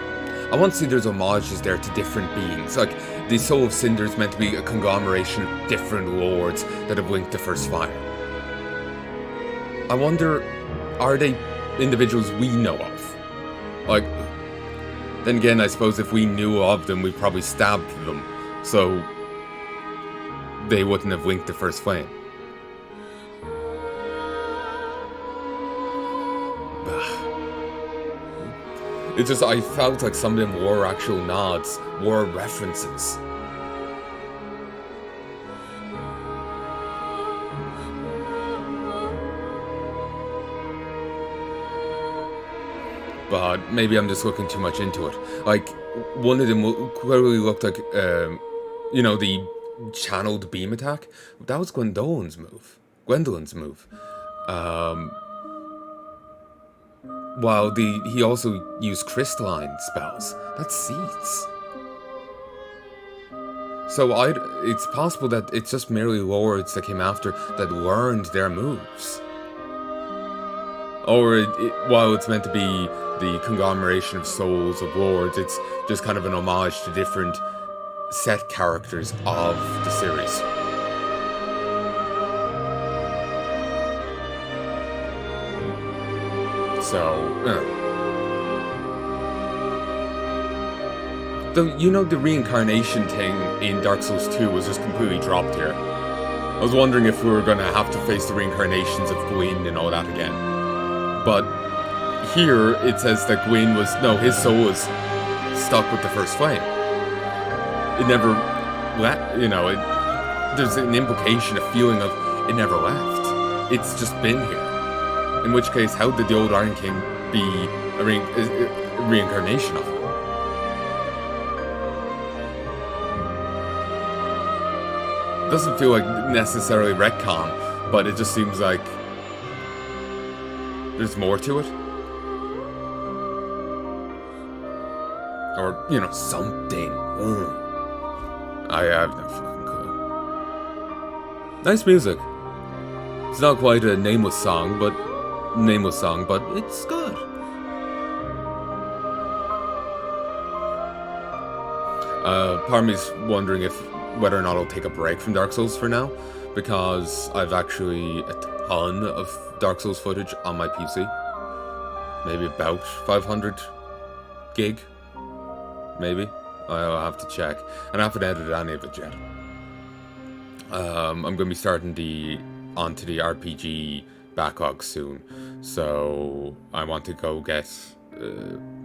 I want to say there's homages there to different beings. Like, the Soul of Cinder is meant to be a conglomeration of different lords that have linked the First Fire. I wonder, are they individuals we know of? Like, then again, I suppose if we knew of them, we'd probably stabbed them, so they wouldn't have linked the First Flame. It's just, I felt like some of them were actual nods, were references. But maybe I'm just looking too much into it. Like, one of them clearly looked like, you know, the channeled beam attack. That was Gwendolyn's move. While he also used crystalline spells. That's seeds. So it's possible that it's just merely lords that came after that learned their moves. Or while it's meant to be the conglomeration of souls of lords, it's just kind of an homage to different set characters of the series. So, though, you know, the reincarnation thing in Dark Souls 2 was just completely dropped here. I was wondering if we were going to have to face the reincarnations of Gwyn and all that again. But here, it says that Gwyn his soul was stuck with the First Flame. It never left, you know, there's an implication, a feeling of it never left. It's just been here. In which case, how did the old Iron King be a reincarnation of him? Doesn't feel like necessarily retcon, but it just seems like there's more to it. Or, you know, something. I have no fucking clue. Nice music. It's not quite a nameless song, but it's good. Part of me's wondering whether or not I'll take a break from Dark Souls for now, because I've actually a ton of Dark Souls footage on my PC. Maybe about 500 gig. Maybe. I'll have to check. And I haven't edited any of it yet. I'm going to be starting onto the RPG backlog soon, so I want to go get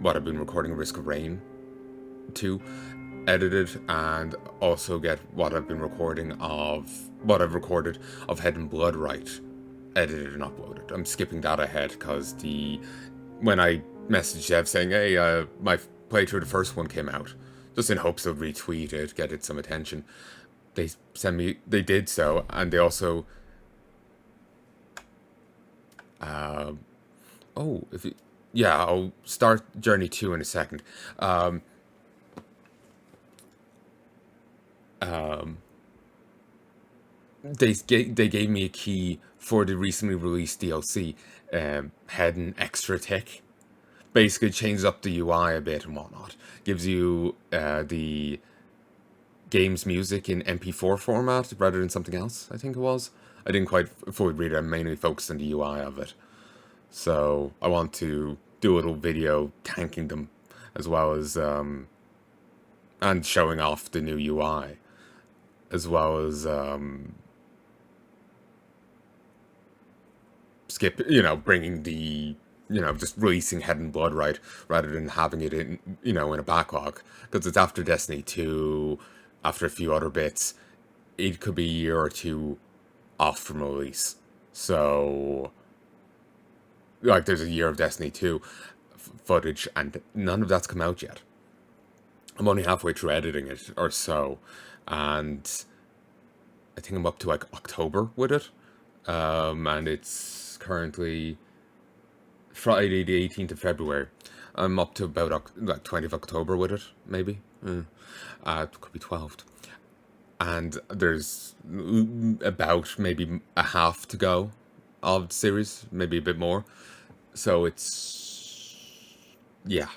what I've been recording, Risk of Rain 2 edited, and also get what I've recorded of Head and Blood Right edited and uploaded. I'm skipping that ahead because when I messaged Dev saying, hey, my playthrough, the first one came out, just in hopes of retweet it, get it some attention, they did so, and they also I'll start Journey 2 in a second. They gave me a key for the recently released DLC, Head and Extra Tick. Basically changes up the UI a bit and whatnot. Gives you the game's music in MP4 format rather than something else, I think it was. I didn't quite fully read it, I'm mainly focused on the UI of it. So I want to do a little video thanking them, as well as and showing off the new UI, as well as bringing just releasing Head and Blood Right rather than having it in a backlog, because it's after Destiny 2, after a few other bits. It could be a year or two off from release. So, like, there's a year of Destiny 2 footage, and none of that's come out yet. I'm only halfway through editing it or so, and I think I'm up to like October with it. And it's currently Friday the 18th of February. I'm up to about like 20th of October with it, maybe. It could be 12th. And there's about maybe a half to go of the series, maybe a bit more. So it's, yeah.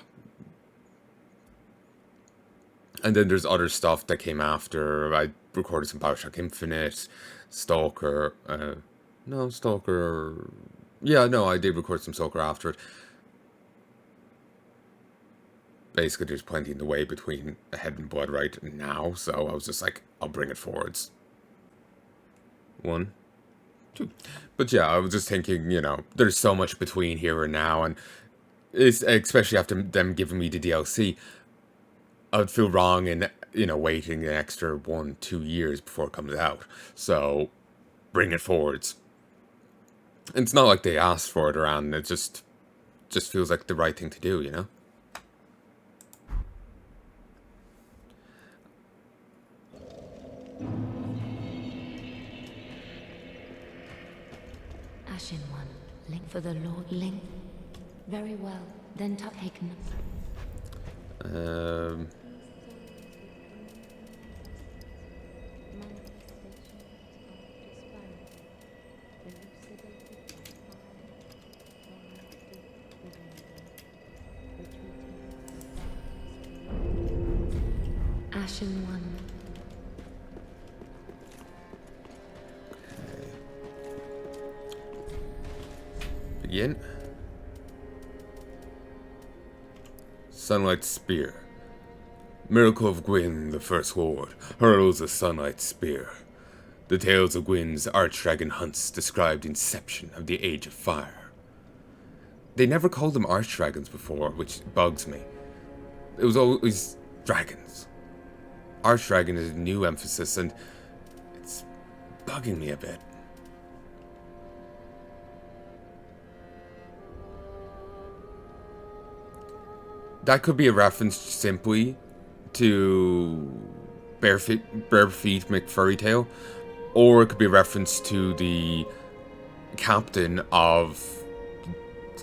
And then there's other stuff that came after. I recorded some Bioshock Infinite, Stalker, no, Stalker, yeah, no, I did record some Stalker after it. Basically, there's plenty in the way between Head and Blood right now, so I was just like, I'll bring it forwards. 1, 2. But yeah, I was just thinking, you know, there's so much between here and now, and it's, especially after them giving me the DLC, I would feel wrong in, you know, waiting an extra 1-2 years before it comes out. So, bring it forwards. And it's not like they asked for it around, it just feels like the right thing to do, you know? Ashen one, link for the Lord Link. Very well, then taken. Ashen one. Begin. Sunlight Spear. Miracle of Gwyn, the First Lord, hurls a sunlight spear. The tales of Gwyn's archdragon hunts described inception of the Age of Fire. They never called them archdragons before, which bugs me. It was always dragons. Archdragon is a new emphasis, and it's bugging me a bit. That could be a reference simply to Bare Feet McFurry Tail, or it could be a reference to the captain of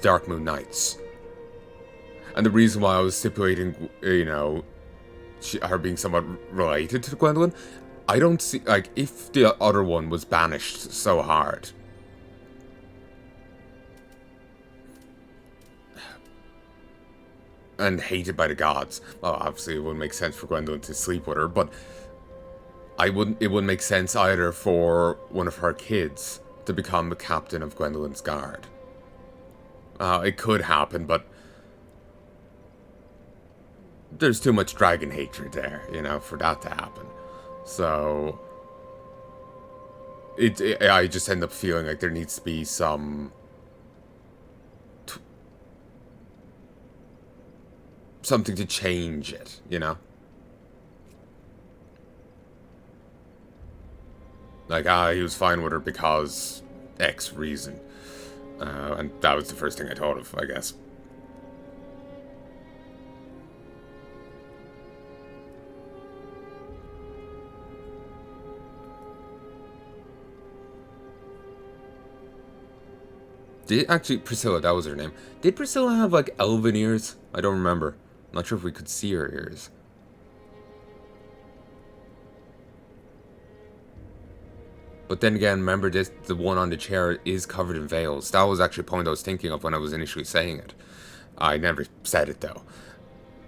Dark Moon Knights. And the reason why I was stipulating, you know, her being somewhat related to Gwendolyn, I don't see, like, if the other one was banished so hard, and hated by the gods, well, obviously it wouldn't make sense for Gwendolyn to sleep with her, but it wouldn't make sense either for one of her kids to become the captain of Gwendolyn's guard. It could happen, but there's too much dragon hatred there, you know, for that to happen. So I just end up feeling like there needs to be some something to change it, you know? Like, he was fine with her because X reason. And that was the first thing I thought of, I guess. Actually, Priscilla, that was her name. Did Priscilla have, like, elven ears? I don't remember. I'm not sure if we could see her ears. But then again, remember this, the one on the chair is covered in veils. That was actually a point I was thinking of when I was initially saying it. I never said it, though.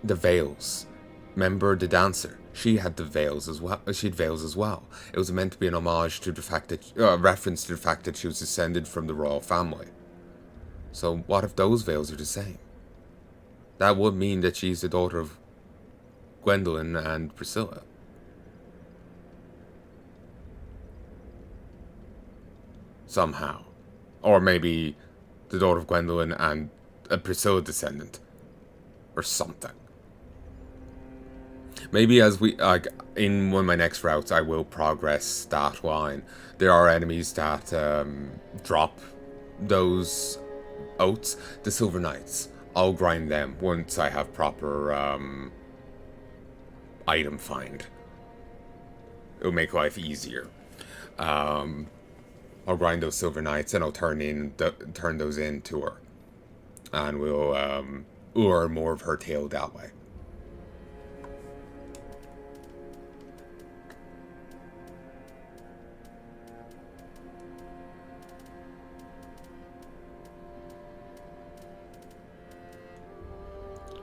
The veils. Remember the dancer? She had the veils as well. She had veils as well. It was meant to be an homage to the fact that, reference to the fact that she was descended from the royal family. So what if those veils are the same? That would mean that she's the daughter of Gwendolyn and Priscilla. Somehow. Or maybe the daughter of Gwendolyn and a Priscilla descendant. Or something. Maybe as we, like, in one of my next routes, I will progress that line. There are enemies that drop those oats. The Silver Knights. I'll grind them once I have proper item find. It'll make life easier. I'll grind those silver knights and I'll turn those in to her. And we'll lure more of her tail that way.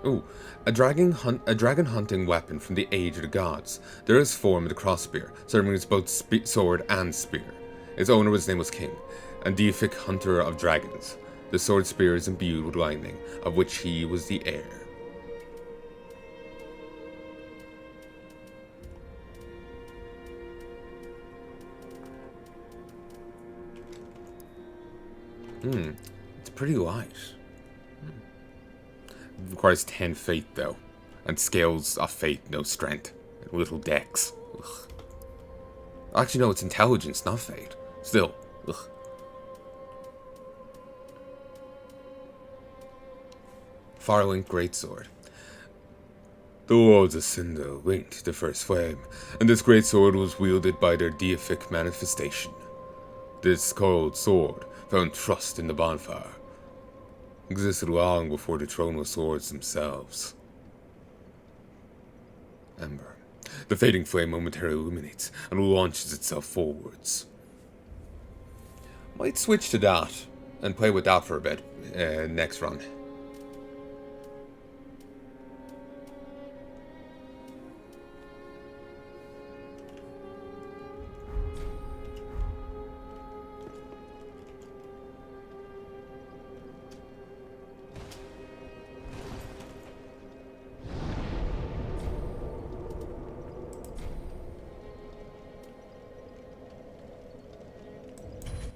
Ooh, a dragon hunting weapon from the age of the gods. There is formed a crossbear, serving as both sword and spear. Its owner's name was King, a deific hunter of dragons. The sword spear is imbued with lightning, of which he was the heir. It's pretty light. It requires 10 fate though, and scales of fate, no strength, and little dex. Ugh. Actually, no, it's intelligence, not fate. Still, ugh. Firelink Greatsword. The lords of Cinder linked the first flame, and this greatsword was wielded by their deific manifestation. This cold sword found trust in the bonfire. Existed long before the throneless lords themselves. Ember. The fading flame momentarily illuminates and launches itself forwards. Might switch to that and play with that for a bit next run.